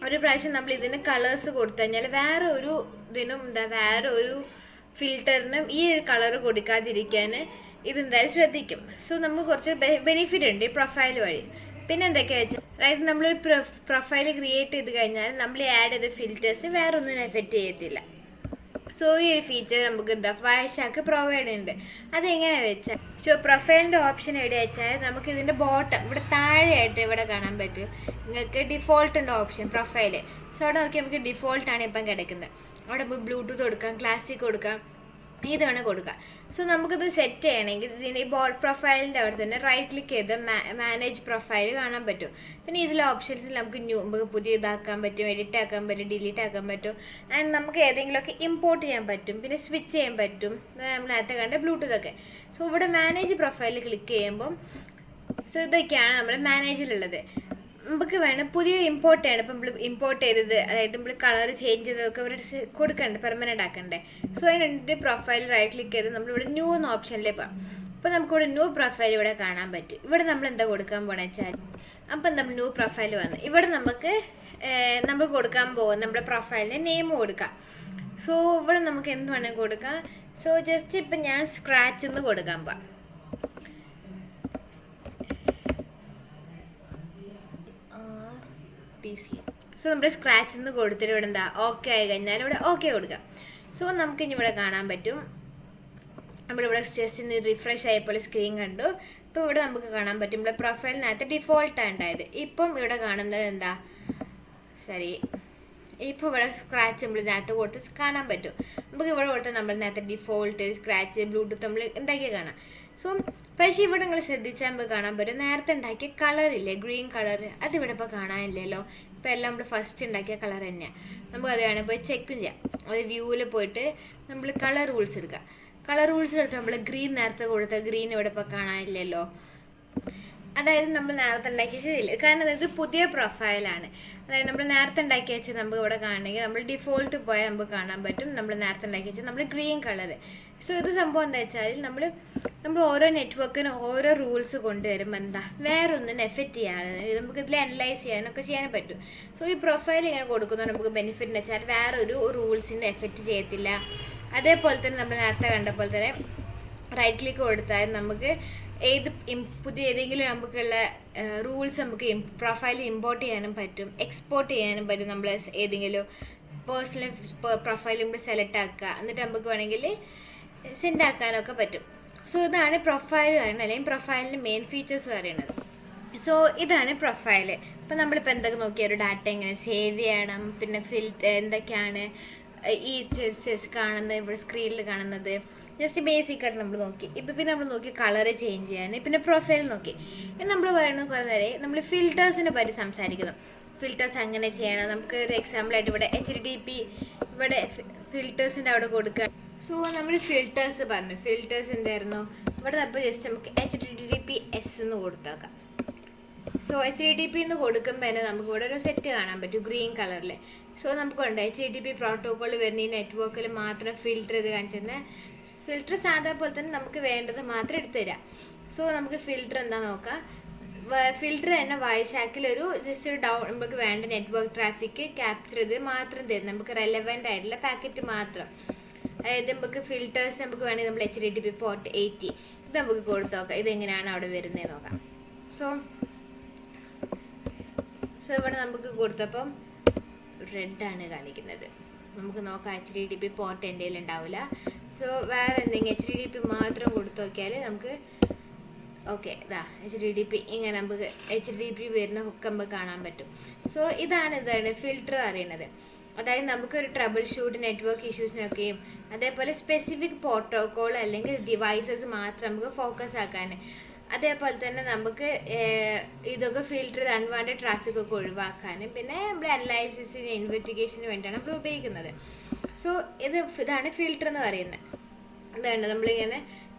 ഒരു പ്രാവശ്യം നമ്മൾ ഇതിന് കളേഴ്സ് കൊടുത്തു കഴിഞ്ഞാൽ വേറെ ഒരു ഫിൽറ്ററിനും ഈ ഒരു കളർ കൊടുക്കാതിരിക്കാൻ ഇതെന്തായാലും ശ്രദ്ധിക്കും. സോ നമുക്ക് കുറച്ച് ബെനിഫിറ്റ് ഉണ്ട് ഈ പ്രൊഫൈൽ വഴി. പിന്നെ എന്തൊക്കെയാ വെച്ചാൽ, അതായത് നമ്മളൊരു പ്രൊഫൈൽ ക്രിയേറ്റ് ചെയ്ത് കഴിഞ്ഞാൽ നമ്മൾ ആഡ് ചെയ്ത ഫിൽറ്റേഴ്സ് വേറെ ഒന്നിനും എഫക്റ്റ് ചെയ്യത്തില്ല. സോ ഈ ഒരു ഫീച്ചർ നമുക്ക് വയസ്സാക്ക് പ്രൊവൈഡ് ചെയ്യുന്നുണ്ട്. അതെങ്ങനെയാ വെച്ചാൽ, സോ പ്രൊഫൈലിൻ്റെ ഓപ്ഷൻ എവിടെ വെച്ചാൽ നമുക്ക് ഇതിൻ്റെ ബോട്ടം ഇവിടെ താഴെയായിട്ട് ഇവിടെ കാണാൻ പറ്റും. നിങ്ങൾക്ക് ഡിഫോൾട്ടിൻ്റെ ഓപ്ഷൻ പ്രൊഫൈല്. സോ അവിടെ നോക്കി നമുക്ക് ഡിഫോൾട്ടാണ് ഇപ്പം കിടക്കുന്നത്. അവിടെ നമുക്ക് ബ്ലൂടൂത്ത് കൊടുക്കാം, ക്ലാസിക് കൊടുക്കാം, ഇത് വേണം കൊടുക്കാം. സോ നമുക്കിത് സെറ്റ് ചെയ്യണമെങ്കിൽ ഇതിൻ്റെ പ്രൊഫൈലിൻ്റെ അവിടെ തന്നെ റൈറ്റ് ക്ലിക്ക് ചെയ്ത് മാനേജ് പ്രൊഫൈൽ കാണാൻ പറ്റും. പിന്നെ ഇതിലെ ഓപ്ഷൻസിൽ നമുക്ക് പുതിയ ഇതാക്കാൻ പറ്റും, എഡിറ്റ് ആക്കാൻ പറ്റും, ഡിലീറ്റ് ആക്കാൻ പറ്റും. ആൻഡ് നമുക്ക് ഏതെങ്കിലുമൊക്കെ ഇമ്പോർട്ട് ചെയ്യാൻ പറ്റും, പിന്നെ സ്വിച്ച് ചെയ്യാൻ പറ്റും. നമ്മൾ നേരത്തെ കണ്ട ബ്ലൂടൂത്തൊക്കെ. സോ ഇവിടെ മാനേജ് പ്രൊഫൈലിൽ ക്ലിക്ക് ചെയ്യുമ്പം സോ ഇതൊക്കെയാണ് നമ്മൾ മാനേജിലുള്ളത്. നമുക്ക് വേണം പുതിയ ഇമ്പോർട്ട് ചെയ്യണം. ഇപ്പം നമ്മൾ ഇമ്പോർട്ട് ചെയ്തത്, അതായത് നമ്മൾ കളർ ചേഞ്ച് ചെയ്തതൊക്കെ ഇവിടെ കൊടുക്കണ്ടേ, പെർമനൻ്റ് ആക്കണ്ടേ. സോ അതിനുണ്ട് പ്രൊഫൈൽ റൈറ്റ് ക്ലിക്ക് ചെയ്ത് നമ്മളിവിടെ ന്യൂ എന്ന ഓപ്ഷനിലേ പോകാം. അപ്പോൾ നമുക്കിവിടെ ന്യൂ പ്രൊഫൈൽ ഇവിടെ കാണാൻ പറ്റും. ഇവിടെ നമ്മൾ എന്താ കൊടുക്കാൻ പോകണമെന്ന് വെച്ചാൽ, അപ്പം നമ്മൾ ന്യൂ പ്രൊഫൈൽ വന്ന് ഇവിടെ നമ്മൾ കൊടുക്കാൻ പോകും നമ്മുടെ പ്രൊഫൈലിന് നെയിം കൊടുക്കാം. സോ ഇവിടെ നമുക്ക് എന്ത് വേണമെങ്കിൽ കൊടുക്കാം. സോ ജസ്റ്റ് ഇപ്പം ഞാൻ സ്ക്രാച്ച് എന്ന് കൊടുക്കാൻ പോകാം. സോ നമ്മൾ സ്ക്രാച്ച് എന്ന് കൊടുത്തിട്ട് ഇവിടെ എന്താ ഓക്കെ ആയി കഴിഞ്ഞാൽ ഇവിടെ ഓക്കെ കൊടുക്കാം. സോ നമുക്ക് ഇനി ഇവിടെ കാണാൻ പറ്റും, നമ്മളിവിടെ ജസ്റ്റ് റിഫ്രഷ് ആയപ്പോൾ സ്ക്രീൻ കണ്ടു. ഇപ്പോൾ ഇവിടെ നമുക്ക് കാണാൻ പറ്റും നമ്മുടെ പ്രൊഫൈലിനകത്ത് ഡിഫോൾട്ടാണ് ഉണ്ടായത്. ഇപ്പം ഇവിടെ കാണുന്നത് എന്താ, ഇപ്പോൾ ഇവിടെ സ്ക്രാച്ച് നമ്മൾ ഇതിനകത്ത് കൊടുത്ത് കാണാൻ പറ്റും. നമുക്ക് ഇവിടെ കൊടുത്താൽ നമ്മൾ നേരത്തെ ഡിഫോൾട്ട് സ്ക്രാച്ച് ബ്ലൂടൂത്ത് നമ്മൾ ഉണ്ടാക്കിയ കാണാം. സോ പക്ഷേ ഇവിടെ നിങ്ങൾ ശ്രദ്ധിച്ചാൽ നമുക്ക് കാണാൻ പറ്റും നേരത്തെ ഉണ്ടാക്കിയ കളറില്ലേ, ഗ്രീൻ കളർ, അതിവിടെ ഇപ്പോൾ കാണാനില്ലല്ലോ. ഇപ്പോൾ എല്ലാം നമ്മൾ ഫസ്റ്റ് ഉണ്ടാക്കിയ കളർ തന്നെയാണ്. നമുക്ക് അത് വേണമെങ്കിൽ പോയി ചെക്കും ചെയ്യാം. അത് വ്യൂവിൽ പോയിട്ട് നമ്മൾ കളർ റൂൾസ് എടുക്കുക. കളർ റൂൾസ് എടുത്ത് നമ്മൾ ഗ്രീൻ നേരത്തെ കൊടുത്ത ഗ്രീൻ ഇവിടെ ഇപ്പോൾ കാണാനില്ലല്ലോ. അതായത് നമ്മൾ നേരത്തെ ഉണ്ടാക്കി വെച്ചതില്ല, കാരണം ഇത് പുതിയ പ്രൊഫൈലാണ്. അതായത് നമ്മൾ നേരത്തെ ഉണ്ടാക്കി വെച്ചാൽ നമുക്ക് ഇവിടെ കാണണമെങ്കിൽ നമ്മൾ ഡിഫോൾട്ട് പോയാൽ നമുക്ക് കാണാൻ പറ്റും നമ്മൾ നേരത്തെ ഉണ്ടാക്കി വെച്ചാൽ നമ്മൾ ഗ്രീൻ കളർ. സോ ഇത് സംഭവം എന്താ വെച്ചാൽ നമ്മൾ ഓരോ നെറ്റ്വർക്കിനും ഓരോ റൂൾസ് കൊണ്ടുവരുമ്പോൾ എന്താ വേറൊന്നിനും എഫക്റ്റ് ചെയ്യാതെ നമുക്ക് ഇതിൽ അനലൈസ് ചെയ്യാനൊക്കെ ചെയ്യാൻ പറ്റും. സോ ഈ പ്രൊഫൈൽ ഇങ്ങനെ കൊടുക്കുന്നത് നമുക്ക് ബെനിഫിറ്റ് എന്ന് വെച്ചാൽ വേറൊരു റൂൾസിനും എഫക്റ്റ് ചെയ്യത്തില്ല. അതേപോലെ തന്നെ നമ്മൾ നേരത്തെ കണ്ട പോലെ തന്നെ റൈറ്റ് ക്ലിക്ക് കൊടുത്താൽ നമുക്ക് പുതിയ ഏതെങ്കിലും നമുക്കുള്ള റൂൾസ് നമുക്ക് പ്രൊഫൈലിൽ ഇമ്പോർട്ട് ചെയ്യാനും പറ്റും, എക്സ്പോർട്ട് ചെയ്യാനും പറ്റും. നമ്മൾ ഏതെങ്കിലും പേഴ്സണൽ പ്രൊഫൈൽ നമ്മൾ സെലക്ട് ആക്കുക, എന്നിട്ട് നമുക്ക് വേണമെങ്കിൽ സെൻഡ് ആക്കാനൊക്കെ പറ്റും. സോ ഇതാണ് പ്രൊഫൈൽ പറയുന്നത്, അല്ലെങ്കിൽ പ്രൊഫൈലിൻ്റെ മെയിൻ ഫീച്ചേഴ്സ് പറയുന്നത്. സോ ഇതാണ് പ്രൊഫൈൽ. ഇപ്പം നമ്മളിപ്പോൾ എന്തൊക്കെ നോക്കിയാൽ ഒരു ഡാറ്റ എങ്ങനെ സേവ് ചെയ്യണം, പിന്നെ എന്തൊക്കെയാണ് ഈ കാണുന്നത്, ഇവിടെ സ്ക്രീനിൽ കാണുന്നത് ജസ്റ്റ് ബേസിക് ആയിട്ട് നമ്മൾ നോക്കി. ഇപ്പം പിന്നെ നമ്മൾ നോക്കി കളറ് ചേഞ്ച് ചെയ്യാൻ, പിന്നെ പ്രൊഫൈൽ നോക്കി. ഇത് നമ്മൾ പറയുന്നത് കുറേ നേരം നമ്മൾ ഫിൽറ്റേഴ്സിനെ പറ്റി സംസാരിക്കുന്നു. ഫിൽറ്റേഴ്സ് അങ്ങനെ ചെയ്യണം. നമുക്ക് ഒരു എക്സാമ്പിളായിട്ട് ഇവിടെ HDP ഇവിടെ ഫിൽറ്റേഴ്സിൻ്റെ അവിടെ കൊടുക്കുക. സോ നമ്മൾ ഫിൽറ്റേഴ്സ് പറഞ്ഞു. ഫിൽറ്റേഴ്സ് എന്തായിരുന്നു ഇവിടെ അപ്പോൾ ജസ്റ്റ് നമുക്ക് HTTPS എന്ന് കൊടുത്തേക്കാം. സോ HTTP എന്ന് കൊടുക്കുമ്പോൾ തന്നെ നമുക്ക് ഇവിടെ ഒരു സെറ്റ് കാണാൻ പറ്റും ഗ്രീൻ കളറിൽ. സോ നമുക്കുണ്ട് HTTP പ്രോട്ടോക്കോൾ വരുന്ന ഈ നെറ്റ്വർക്കിൽ മാത്രം ഫിൽറ്റർ ചെയ്ത് കാണിച്ചിരുന്ന ഫിൽറ്റർ സാധാ പോലെ തന്നെ നമുക്ക് വേണ്ടത് മാത്രം എടുത്തു തരാം. സോ നമുക്ക് ഫിൽറ്റർ എന്താ നോക്കാം. ഫിൽറ്റർ തന്നെ വൈശാക്കിൽ ജസ്റ്റ് ഒരു നമുക്ക് വേണ്ട നെറ്റ്വർക്ക് ട്രാഫിക് ക്യാപ്ചർ ചെയ്ത് മാത്രം തരും, നമുക്ക് റെലവൻ്റ് ആയിട്ടുള്ള പാക്കറ്റ് മാത്രം. അതായത് നമുക്ക് ഫിൽറ്റേഴ്സ് നമുക്ക് വേണമെങ്കിൽ നമ്മൾ HTTP പോർട്ട് 80 ഇത് നമുക്ക് കൊടുത്തു നോക്കാം, ഇതെങ്ങനെയാണ് അവിടെ വരുന്നത് നോക്കാം. സോ ഇവിടെ നമുക്ക് കൊടുത്തപ്പം റെഡാണ് കാണിക്കുന്നത്. നമുക്ക് നോക്കാം HTTP പോർട്ട് എൻ്റെ കയ്യിൽ ഉണ്ടാവില്ല. സോ വേറെ എന്തെങ്കിലും HTTP മാത്രം കൊടുത്തു നോക്കിയാൽ നമുക്ക് ഓക്കെ ഇതാ HTTP ഇങ്ങനെ നമുക്ക് HTTP വരുന്ന ഹുക്ക് നമുക്ക് കാണാൻ പറ്റും. സോ ഇതാണ് ഫിൽറ്റർ അറിയണത്. അതായത് നമുക്കൊരു ട്രബിൾ ഷൂട്ട് നെറ്റ്വർക്ക് ഇഷ്യൂസിനൊക്കെയും അതേപോലെ സ്പെസിഫിക് പ്രോട്ടോക്കോൾ അല്ലെങ്കിൽ ഡിവൈസസ് മാത്രം നമുക്ക് ഫോക്കസ് ആക്കാൻ, അതേപോലെ തന്നെ നമുക്ക് ഇതൊക്കെ ഫിൽറ്റർ ചെയ്ത് അൺവാണ്ടഡ് ട്രാഫിക് ഒക്കെ ഒഴിവാക്കാനും പിന്നെ നമ്മുടെ അനലൈസിസിന് ഇൻവെസ്റ്റിഗേഷന് വേണ്ടിയാണ് നമ്മൾ ഉപയോഗിക്കുന്നത്. സോ ഇതാണ് ഫിൽറ്റർ എന്ന് പറയുന്നത്. അതാണ് നമ്മളിങ്ങനെ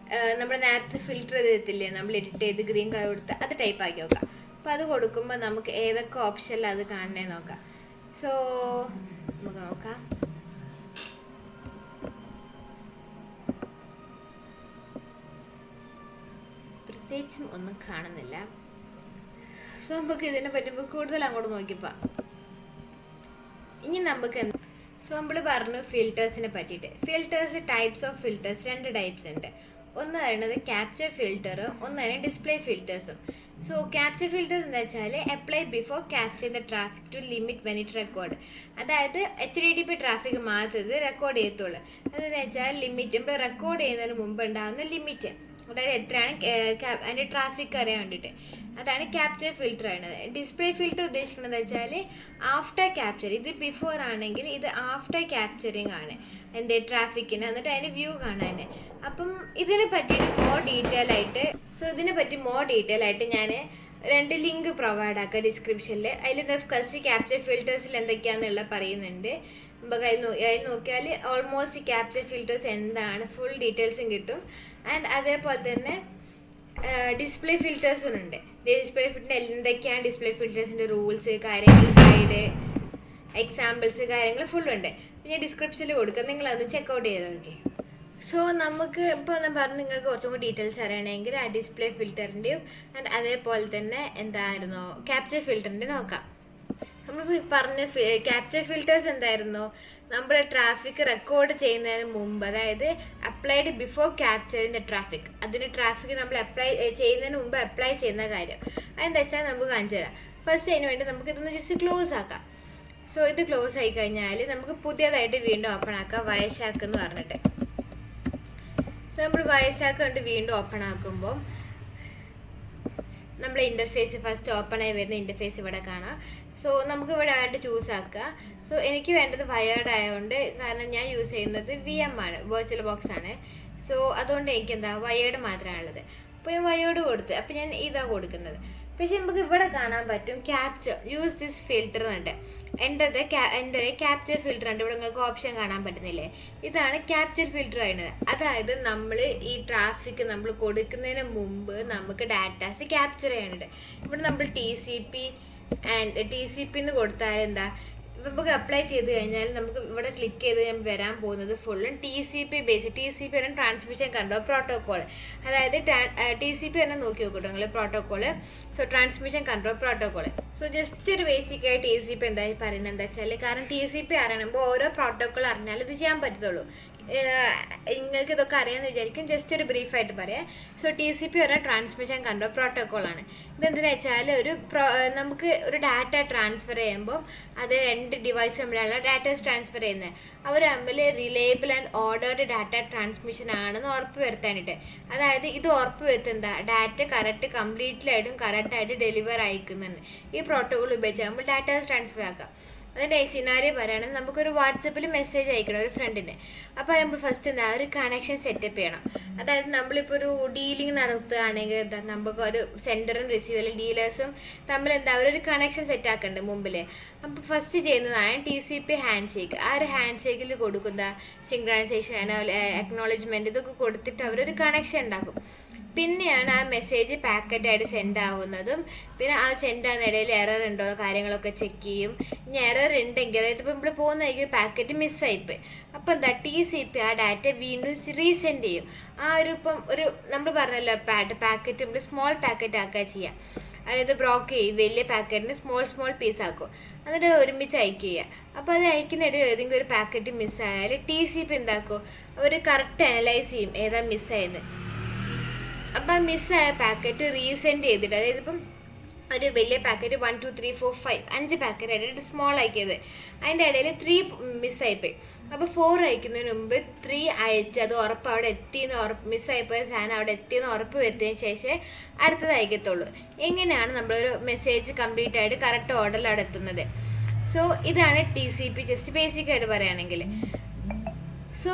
നമ്മൾ നേരത്തെ ഫിൽറ്റർ ചെയ്തിട്ടില്ലേ, നമ്മൾ എഡിറ്റ് ചെയ്ത് ഗ്രീൻ കളർ കൊടുത്ത് അത് ടൈപ്പ് ആക്കി നോക്കാം. അപ്പോൾ അത് കൊടുക്കുമ്പോൾ നമുക്ക് ഏതൊക്കെ ഓപ്ഷനിൽ അത് കാണണേ നോക്കാം. സോ നമുക്ക് നോക്കാം. പ്രത്യേകിച്ചും ഒന്നും കാണുന്നില്ല. സോ നമുക്ക് ഇതിനെ പറ്റുമ്പോൾ കൂടുതൽ അങ്ങോട്ട് നോക്കിയപ്പോൾ ഇനി നമുക്ക് സോ നമ്മൾ പറഞ്ഞു ഫിൽറ്റേഴ്സിനെ പറ്റിയിട്ട്. Filters types of filters 2 types ഉണ്ട്. ഒന്ന് പറയുന്നത് ക്യാപ്ചർ ഫിൽറ്റർ, ഒന്നാണ് ഡിസ്പ്ലേ ഫിൽറ്റേഴ്സും. സോ ക്യാപ്ചർ ഫിൽറ്റേഴ്സ് എന്താ വെച്ചാൽ apply before capture the traffic to limit when it record. അതായത് HTTP ട്രാഫിക് മാത്രം ഇത് റെക്കോർഡ് ചെയ്യത്തുള്ളൂ. അതെന്ന് വെച്ചാൽ ലിമിറ്റ് നമ്മൾ റെക്കോർഡ് ചെയ്യുന്നതിന് മുമ്പ് ഉണ്ടാകുന്ന ലിമിറ്റ്, അതായത് എത്രയാണ് അതിൻ്റെ ട്രാഫിക് അറിയാൻ വേണ്ടിയിട്ട്, അതാണ് ക്യാപ്ചർ ഫിൽറ്റർ ആണത്. ഡിസ്പ്ലേ ഫിൽറ്റർ ഉദ്ദേശിക്കുന്നത് വെച്ചാൽ ആഫ്റ്റർ ക്യാപ്ചർ, ഇത് ബിഫോർ ആണെങ്കിൽ ഇത് ആഫ്റ്റർ ക്യാപ്ചറിങ് ആണ് എൻ്റെ ട്രാഫിക്കിന്, എന്നിട്ട് അതിൻ്റെ വ്യൂ കാണാൻ. അപ്പം ഇതിനെ പറ്റിയിട്ട് മോർ ഡീറ്റെയിൽ ആയിട്ട് ഞാൻ 2 ലിങ്ക് പ്രൊവൈഡ് ആക്കാം ഡിസ്ക്രിപ്ഷനിൽ. അതിൽ ഫസ്റ്റ് ക്യാപ്ചർ ഫിൽറ്റേഴ്സിൽ എന്തൊക്കെയാണെന്നുള്ള പറയുന്നുണ്ട്. നമുക്ക് അതിൽ നോക്കിയാൽ ഓൾമോസ്റ്റ് ക്യാപ്ചർ ഫിൽറ്റേഴ്സ് എന്താണ് ഫുൾ ഡീറ്റെയിൽസും കിട്ടും. ആൻഡ് അതേപോലെ തന്നെ ഡിസ്പ്ലേ ഫിൽറ്റേഴ്സും ഉണ്ട്. ഡിസ്പ്ലേ ഫിൽറ്റർ എന്തൊക്കെയാണ് ഡിസ്പ്ലേ ഫിൽറ്റേഴ്സിൻ്റെ റൂൾസ്, കാര്യങ്ങൾ, ഗൈഡ്, എക്സാമ്പിൾസ്, കാര്യങ്ങൾ ഫുള്ളുണ്ട്. ഞാൻ ഡിസ്ക്രിപ്ഷനിൽ കൊടുക്കാം, നിങ്ങളത് ചെക്കൗട്ട് ചെയ്ത് നോക്കി. സോ നമുക്ക് ഇപ്പോൾ ഞാൻ പറഞ്ഞു നിങ്ങൾക്ക് കുറച്ചും കൂടി ഡീറ്റെയിൽസ് അറിയണമെങ്കിൽ ആ ഡിസ്പ്ലേ ഫിൽറ്ററിൻ്റെയും ആൻഡ് അതേപോലെ തന്നെ എന്തായിരുന്നു ക്യാപ്ചർ ഫിൽറ്ററിൻ്റെ നോക്കാം. നമ്മൾ പറഞ്ഞ ക്യാപ്ചർ ഫിൽറ്റേഴ്സ് എന്തായിരുന്നു, നമ്മൾ ട്രാഫിക് റെക്കോർഡ് ചെയ്യുന്നതിന് മുമ്പ്, അതായത് applied before capturing the traffic, അതിന് ട്രാഫിക് നമ്മൾ അപ്ലൈ ചെയ്യുന്നതിന് മുമ്പ് അപ്ലൈ ചെയ്യുന്ന കാര്യം അതെന്താ വെച്ചാൽ നമുക്ക് കാണിച്ചു തരാം. ഫസ്റ്റ് അതിന് വേണ്ടി നമുക്ക് ഇതൊന്ന് ജസ്റ്റ് ക്ലോസ് ആക്കാം. സോ ഇത് ക്ലോസ് ആയി കഴിഞ്ഞാൽ നമുക്ക് പുതിയതായിട്ട് വീണ്ടും ഓപ്പൺ ആക്കാം വയശാക്ക് എന്ന് പറഞ്ഞിട്ട്. സോ നമ്മൾ വയശാക്ക് കൊണ്ട് വീണ്ടും ഓപ്പൺ ആക്കുമ്പോൾ നമ്മുടെ ഇൻ്റർഫേസ് ഫസ്റ്റ് ഓപ്പൺ ആയി വരുന്ന ഇൻ്റർഫേസ് ഇവിടെ കാണാം. സോ നമുക്ക് ഇവിടെ വേണ്ട ചൂസ് ആക്കുക. സോ എനിക്ക് വേണ്ടത് വയേർഡ് ആയതുകൊണ്ട്, കാരണം ഞാൻ യൂസ് ചെയ്യുന്നത് VM ആണ്, വെർച്വൽ ബോക്സ് ആണ്. സോ അതുകൊണ്ട് എനിക്ക് എന്താ വയേർഡ് മാത്രമാണുള്ളത്. അപ്പോൾ ഞാൻ വയോട് കൊടുത്ത്. അപ്പോൾ ഞാൻ ഇതാ കൊടുക്കുന്നത്. പക്ഷെ നമുക്ക് ഇവിടെ കാണാൻ പറ്റും ക്യാപ്ചർ യൂസ് ദിസ് ഫിൽറ്റർ എന്നുണ്ട്. എൻ്റെ ക്യാപ്ചർ ഫിൽറ്റർ ഉണ്ട്. ഇവിടെ നിങ്ങൾക്ക് ഓപ്ഷൻ കാണാൻ പറ്റുന്നില്ലേ? ഇതാണ് ക്യാപ്ചർ ഫിൽറ്റർ പറയുന്നത്. അതായത് നമ്മൾ ഈ ട്രാഫിക് നമ്മൾ കൊടുക്കുന്നതിന് മുമ്പ് നമുക്ക് ഡാറ്റാസ് ക്യാപ്ചർ ചെയ്യാനുണ്ട്. ഇവിടെ നമ്മൾ TCP എന്ന് കൊടുത്താൽ എന്താ, നമുക്ക് അപ്ലൈ ചെയ്ത് കഴിഞ്ഞാൽ നമുക്ക് ഇവിടെ ക്ലിക്ക് ചെയ്ത് ഞാൻ വരാൻ പോകുന്നത് ഫുള്ളും TCP ബേസ്. TCP പറഞ്ഞാൽ ട്രാൻസ്മിഷൻ കൺട്രോൾ പ്രോട്ടോക്കോൾ. അതായത് TCP തന്നെ നോക്കി നോക്കട്ടോ നിങ്ങൾ protocol. So transmission control protocol. So just ഒരു ബേസിക് ആയി TCP എന്താ പറയുന്നത് എന്താ വെച്ചാൽ, കാരണം TCP അറിയണമെങ്കിൽ ഓരോ പ്രോട്ടോക്കോൾ അറിഞ്ഞാൽ ഇത് ചെയ്യാൻ പറ്റത്തുള്ളൂ. നിങ്ങൾക്ക് ഇതൊക്കെ അറിയാമെന്ന് വിചാരിക്കും. ജസ്റ്റ് ഒരു ബ്രീഫായിട്ട് പറയാം. സോ TCP പറഞ്ഞാൽ ട്രാൻസ്മിഷൻ കൺട്രോൾ പ്രോട്ടോക്കോളാണ്. ഇതെന്താണെന്ന് വെച്ചാൽ നമുക്ക് ഒരു ഡാറ്റ ട്രാൻസ്ഫർ ചെയ്യുമ്പോൾ അത് 2 ഡിവൈസ് തമ്മിലുള്ള ഡാറ്റാസ് ട്രാൻസ്ഫർ ചെയ്യുന്നത്. അവർ തമ്മിൽ reliable and ordered data transmission ആണെന്ന് ഉറപ്പ് വരുത്താനായിട്ട്. അതായത് ഇത് ഉറപ്പ് വരുത്തുന്ന ഡാറ്റ കംപ്ലീറ്റ്ലി ആയിട്ടും കറക്റ്റായിട്ട് ഡെലിവർ അയക്കുന്നുണ്ട്. ഈ പ്രോട്ടോക്കോൾ ഉപയോഗിച്ച് നമ്മൾ ഡാറ്റാസ് ട്രാൻസ്ഫർ ആക്കാം. അതിൻ്റെ സിനാരിയോ പറയുകയാണെങ്കിൽ നമുക്കൊരു വാട്സപ്പിൽ മെസ്സേജ് അയക്കണം ഒരു ഫ്രണ്ടിന്. അപ്പോൾ നമ്മൾ ഫസ്റ്റ് എന്താ ഒരു കണക്ഷൻ സെറ്റപ്പ് ചെയ്യണം. അതായത് നമ്മളിപ്പോൾ ഒരു ഡീലിംഗ് നടത്തുകയാണെങ്കിൽ എന്താ നമുക്ക് ഒരു സെൻഡറും റിസീവറും ഡീലേഴ്സും തമ്മിൽ എന്താ ഒരു കണക്ഷൻ സെറ്റ് ആക്കുന്നുണ്ട് മുമ്പിൽ. അപ്പോൾ ഫസ്റ്റ് ചെയ്യുന്നതാണ് TCP ഹാൻഡ് ഷേക്ക്. ആ ഒരു ഹാൻഡ് ഷേക്കിൽ കൊടുക്കുന്ന സിങ്ക്രണൈസേഷൻ, അക്നോളജ്മെൻറ്റ് ഇതൊക്കെ കൊടുത്തിട്ട് അവരൊരു കണക്ഷൻ ഉണ്ടാക്കും. പിന്നെയാണ് ആ മെസ്സേജ് പാക്കറ്റായിട്ട് സെൻഡ് ആവുന്നതും. പിന്നെ ആ സെൻഡ് ആകുന്ന ഇടയിൽ എറർ ഉണ്ടോ കാര്യങ്ങളൊക്കെ ചെക്ക് ചെയ്യും. ഇനി എറർ ഉണ്ടെങ്കിൽ അതായത് ഇപ്പോൾ നമ്മൾ പോകുന്നതായിരിക്കും പാക്കറ്റ് മിസ്സായിപ്പോയി. അപ്പോൾ എന്താ TCP ആ ഡാറ്റ വീണ്ടും റീസെൻഡ് ചെയ്യും. ആ ഒരു നമ്മൾ പറഞ്ഞല്ലോ പാക്കറ്റ് നമ്മൾ സ്മോൾ പാക്കറ്റ് ആക്കുക ചെയ്യുക. അതായത് ബ്രോക്ക് ചെയ്യും, വലിയ പാക്കറ്റിന് സ്മോൾ പീസ് ആക്കും, എന്നിട്ട് ഒരുമിച്ച് അയക്കുക. അപ്പോൾ അത് അയക്കുന്നിടയിൽ ഏതെങ്കിലും ഒരു പാക്കറ്റ് മിസ്സായാൽ TCP എന്താക്കും, അവർ കറക്റ്റ് അനലൈസ് ചെയ്യും ഏതാ മിസ്സായെന്ന്. അപ്പം മിസ്സായ പാക്കറ്റ് റീസെൻഡ് ചെയ്തിട്ട്, അതായത് ഇപ്പം ഒരു വലിയ പാക്കറ്റ് 1 2 3 4 5 5 പാക്കറ്റ് ആയിട്ട് സ്മോൾ അയക്കിയത്, അതിൻ്റെ ഇടയിൽ 3 മിസ്സായിപ്പോയി. അപ്പോൾ 4 അയക്കുന്നതിന് മുമ്പ് 3 അയച്ച് അത് ഉറപ്പ് അവിടെ എത്തിയെന്ന് മിസ്സായിപ്പോയ സാധനം അവിടെ എത്തിയെന്ന് ഉറപ്പ് വരുത്തിയതിന് ശേഷം അടുത്തത് അയക്കത്തുള്ളൂ. എങ്ങനെയാണ് നമ്മളൊരു മെസ്സേജ് കംപ്ലീറ്റ് ആയിട്ട് കറക്റ്റ് ഓർഡറിൽ അവിടെ എത്തുന്നത്. സോ ഇതാണ് TCP ജസ്റ്റ് ബേസിക് ആയിട്ട് പറയുകയാണെങ്കിൽ. സോ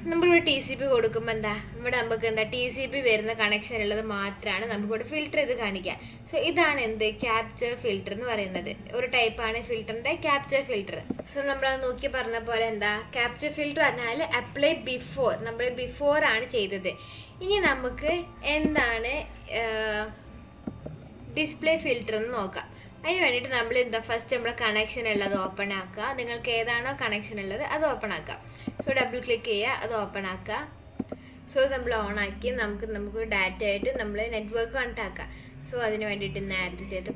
നമ്മളിവിടെ TCP കൊടുക്കുമ്പോൾ എന്താ ഇവിടെ നമുക്ക് എന്താ TCP വരുന്ന കണക്ഷൻ ഉള്ളത് മാത്രമാണ് നമുക്കിവിടെ ഫിൽറ്റർ ചെയ്ത് കാണിക്കുക. സോ ഇതാണ് എന്ത് ക്യാപ്ചർ ഫിൽറ്റർ എന്ന് പറയുന്നത്. ഒരു ടൈപ്പാണ് ഫിൽറ്ററിൻ്റെ ക്യാപ്ചർ ഫിൽറ്റർ. സോ നമ്മൾ നോക്കി പറഞ്ഞ പോലെ എന്താ ക്യാപ്ചർ ഫിൽറ്റർ പറഞ്ഞാൽ അപ്ലൈ ബിഫോർ, നമ്മൾ ബിഫോർ ആണ് ചെയ്തത്. ഇനി നമുക്ക് എന്താണ് ഡിസ്പ്ലേ ഫിൽറ്റർ എന്ന് നോക്കാം. അതിന് വേണ്ടിയിട്ട് നമ്മൾ എന്താ ഫസ്റ്റ് നമ്മൾ കണക്ഷൻ ഉള്ളത് ഓപ്പൺ ആക്കുക. നിങ്ങൾക്ക് ഏതാണോ കണക്ഷൻ ഉള്ളത് അത് ഓപ്പൺ ആക്കാം. സോ ഡബിൾ ക്ലിക്ക് ചെയ്യുക, അത് ഓപ്പൺ ആക്കുക. സോ നമ്മൾ ഓൺ ആക്കി നമുക്ക് ഡാറ്റ ആയിട്ട് നമ്മൾ നെറ്റ്വർക്ക് കണക്ട് ആക്കാം. സോ അതിന് വേണ്ടിയിട്ട് നേരത്തെ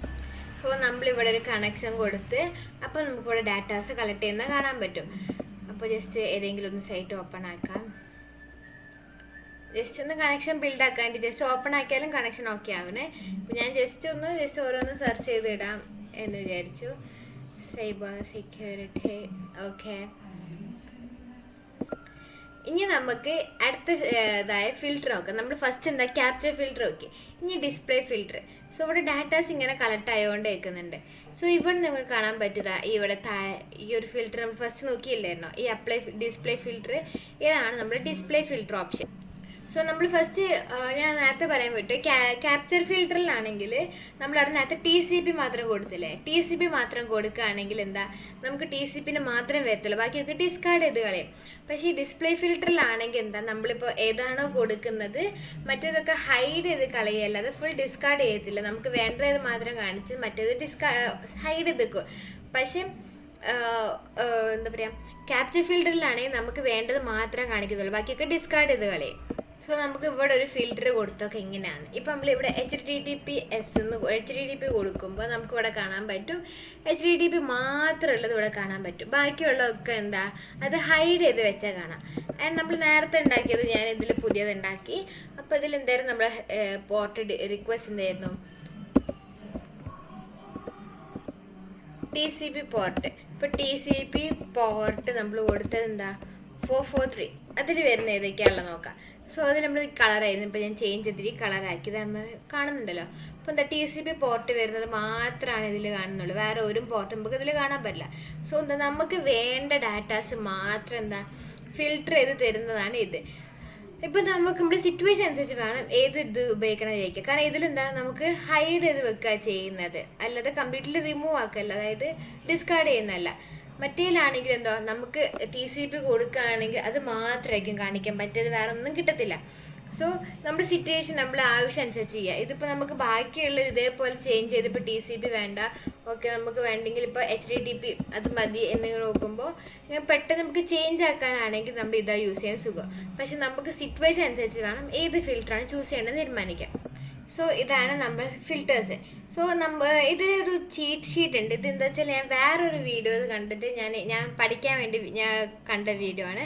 സോ നമ്മളിവിടെ ഒരു കണക്ഷൻ കൊടുത്ത് അപ്പോൾ നമുക്കിവിടെ ഡാറ്റാസ് കളക്ട് ചെയ്യുന്ന കാണാൻ പറ്റും. അപ്പോൾ ജസ്റ്റ് ഏതെങ്കിലും ഒന്ന് സൈറ്റ് ഓപ്പൺ ആക്കാം. ജസ്റ്റ് ഒന്ന് കണക്ഷൻ ബിൽഡ് ആക്കാൻ വേണ്ടി ജസ്റ്റ് ഓപ്പൺ ആക്കിയാലും കണക്ഷൻ ഓക്കെ ആവണേ. അപ്പോൾ ഞാൻ ജസ്റ്റ് ഓരോന്ന് സെർച്ച് ചെയ്തിടാം എന്ന് വിചാരിച്ചു. Cyber security okay. ഇനി നമുക്ക് അടുത്ത ഇതായ ഫിൽറ്റർ നോക്കാം. നമ്മൾ ഫസ്റ്റ് എന്താ ക്യാപ്ചർ ഫിൽറ്റർ നോക്കി. ഇനി ഡിസ്പ്ലേ ഫിൽറ്റർ. സോ ഇവിടെ ഡാറ്റാസ് ഇങ്ങനെ കളക്ട് ആയതുകൊണ്ട് വെക്കുന്നുണ്ട്. സോ ഇവിടെ നമുക്ക് കാണാൻ പറ്റുക ഇവിടെ താഴെ ഈ ഒരു ഫിൽറ്റർ നമ്മൾ ഫസ്റ്റ് നോക്കിയില്ലായിരുന്നോ, ഈ ഡിസ്പ്ലേ ഫിൽറ്റർ. ഇതാണ് നമ്മുടെ ഡിസ്പ്ലേ ഫിൽറ്റർ ഓപ്ഷൻ. സോ നമ്മൾ ഫസ്റ്റ് ഞാൻ നേരത്തെ പറയാൻ പറ്റും ക്യാപ്ചർ ഫിൽറ്ററിലാണെങ്കിൽ നമ്മളവിടെ നേരത്തെ TCP മാത്രം കൊടുത്തില്ലേ. TCP മാത്രം കൊടുക്കുകയാണെങ്കിൽ എന്താ നമുക്ക് TCPന് മാത്രം വരത്തുള്ളൂ, ബാക്കിയൊക്കെ ഡിസ്കാർഡ് ചെയ്ത് കളയും. പക്ഷേ ഈ ഡിസ്പ്ലേ ഫിൽറ്ററിലാണെങ്കിൽ എന്താ നമ്മളിപ്പോൾ ഏതാണോ കൊടുക്കുന്നത് മറ്റേതൊക്കെ ഹൈഡ് ചെയ്ത് കളയല്ല, അത് ഫുൾ ഡിസ്കാർഡ് ചെയ്യത്തില്ല. നമുക്ക് വേണ്ടത് മാത്രം കാണിച്ച് മറ്റേത് ഹൈഡ് ചെയ്ത് വെക്കും. പക്ഷേ എന്താ പറയുക ക്യാപ്ചർ ഫിൽറ്ററിലാണെങ്കിൽ നമുക്ക് വേണ്ടത് മാത്രം കാണിക്കത്തുള്ളൂ, ബാക്കിയൊക്കെ ഡിസ്കാർഡ് ചെയ്ത് കളയും. സോ നമുക്ക് ഇവിടെ ഒരു ഫിൽറ്റർ കൊടുത്തൊക്കെ ഇങ്ങനെയാണ്. ഇപ്പം നമ്മളിവിടെ HTTP കൊടുക്കുമ്പോൾ നമുക്കിവിടെ കാണാൻ പറ്റും HTTP മാത്രമുള്ളത് ഇവിടെ കാണാൻ പറ്റും. ബാക്കിയുള്ളതൊക്കെ എന്താ അത് ഹൈഡ് ചെയ്ത് വെച്ചാൽ കാണാം. നമ്മൾ നേരത്തെ ഉണ്ടാക്കിയത് ഞാൻ ഇതിൽ പുതിയത് ഉണ്ടാക്കി. അപ്പോൾ ഇതിൽ എന്തായിരുന്നു നമ്മുടെ പോർട്ട് റിക്വസ്റ്റ് എന്തായിരുന്നു TCP പോർട്ട്. ഇപ്പോൾ TCP പോർട്ട് നമ്മൾ കൊടുത്തത് എന്താ 443. അതിൽ വരുന്ന ഏതൊക്കെയാണല്ലോ നോക്കാം. സോ അത് നമ്മൾ കളറായിരുന്നു. ഇപ്പോൾ ഞാൻ ചേഞ്ച് ചെയ്തിട്ട് കളറാക്കി നമ്മൾ കാണുന്നുണ്ടല്ലോ. അപ്പോൾ എന്താ TCP പോർട്ട് വരുന്നത് മാത്രമാണ് ഇതിൽ കാണുന്നുള്ളൂ, വേറെ ഒരു പോർട്ട് നമുക്ക് ഇതിൽ കാണാൻ പറ്റില്ല. സോ എന്താ നമുക്ക് വേണ്ട ഡാറ്റാസ് മാത്രം എന്താ ഫിൽറ്റർ ചെയ്ത് തരുന്നതാണ് ഇത്. ഇപ്പം നമ്മുടെ സിറ്റുവേഷൻ അനുസരിച്ച് വേണം ഏത് ഇത് ഉപയോഗിക്കണം വിചാരിക്കുക. കാരണം ഇതിലെന്താ നമുക്ക് ഹൈഡ് ചെയ്ത് വെക്കുക ചെയ്യുന്നത്, അല്ലാതെ കംപ്ലീറ്റ്ലി റിമൂവ് ആക്കല്ല, അതായത് ഡിസ്കാർഡ് ചെയ്യുന്നതല്ല. മറ്റേലാണെങ്കിൽ എന്തോ നമുക്ക് TCP കൊടുക്കുകയാണെങ്കിൽ അത് മാത്രമായിരിക്കും കാണിക്കാൻ പറ്റിയത്, വേറെ ഒന്നും കിട്ടത്തില്ല. സോ നമ്മുടെ സിറ്റുവേഷൻ നമ്മളെ ആവശ്യം അനുസരിച്ച് ചെയ്യുക. ഇതിപ്പോൾ നമുക്ക് ബാക്കിയുള്ള ഇതേപോലെ ചേഞ്ച് ചെയ്ത് ഇപ്പോൾ TCP വേണ്ട, ഓക്കെ നമുക്ക് വേണ്ടെങ്കിൽ ഇപ്പോൾ HTTP അത് മതി എന്നിങ്ങനെ നോക്കുമ്പോൾ ഇങ്ങനെ പെട്ടെന്ന് നമുക്ക് ചേഞ്ച് ആക്കാനാണെങ്കിൽ നമ്മൾ ഇതാ യൂസ് ചെയ്യാൻ സുഖം. പക്ഷെ നമുക്ക് സിറ്റുവേഷൻ അനുസരിച്ച് വേണം ഏത് ഫിൽറ്ററാണ് ചൂസ് ചെയ്യേണ്ടത് തീരുമാനിക്കാം. സോ ഇതാണ് നമ്മുടെ ഫിൽറ്റേഴ്സ്. സോ ഇതിലൊരു ചീറ്റ് ഷീറ്റ് ഉണ്ട്. ഇതെന്താ വെച്ചാൽ ഞാൻ വേറൊരു വീഡിയോ കണ്ടിട്ട് ഞാൻ പഠിക്കാൻ വേണ്ടി ഞാൻ കണ്ട വീഡിയോ ആണ്.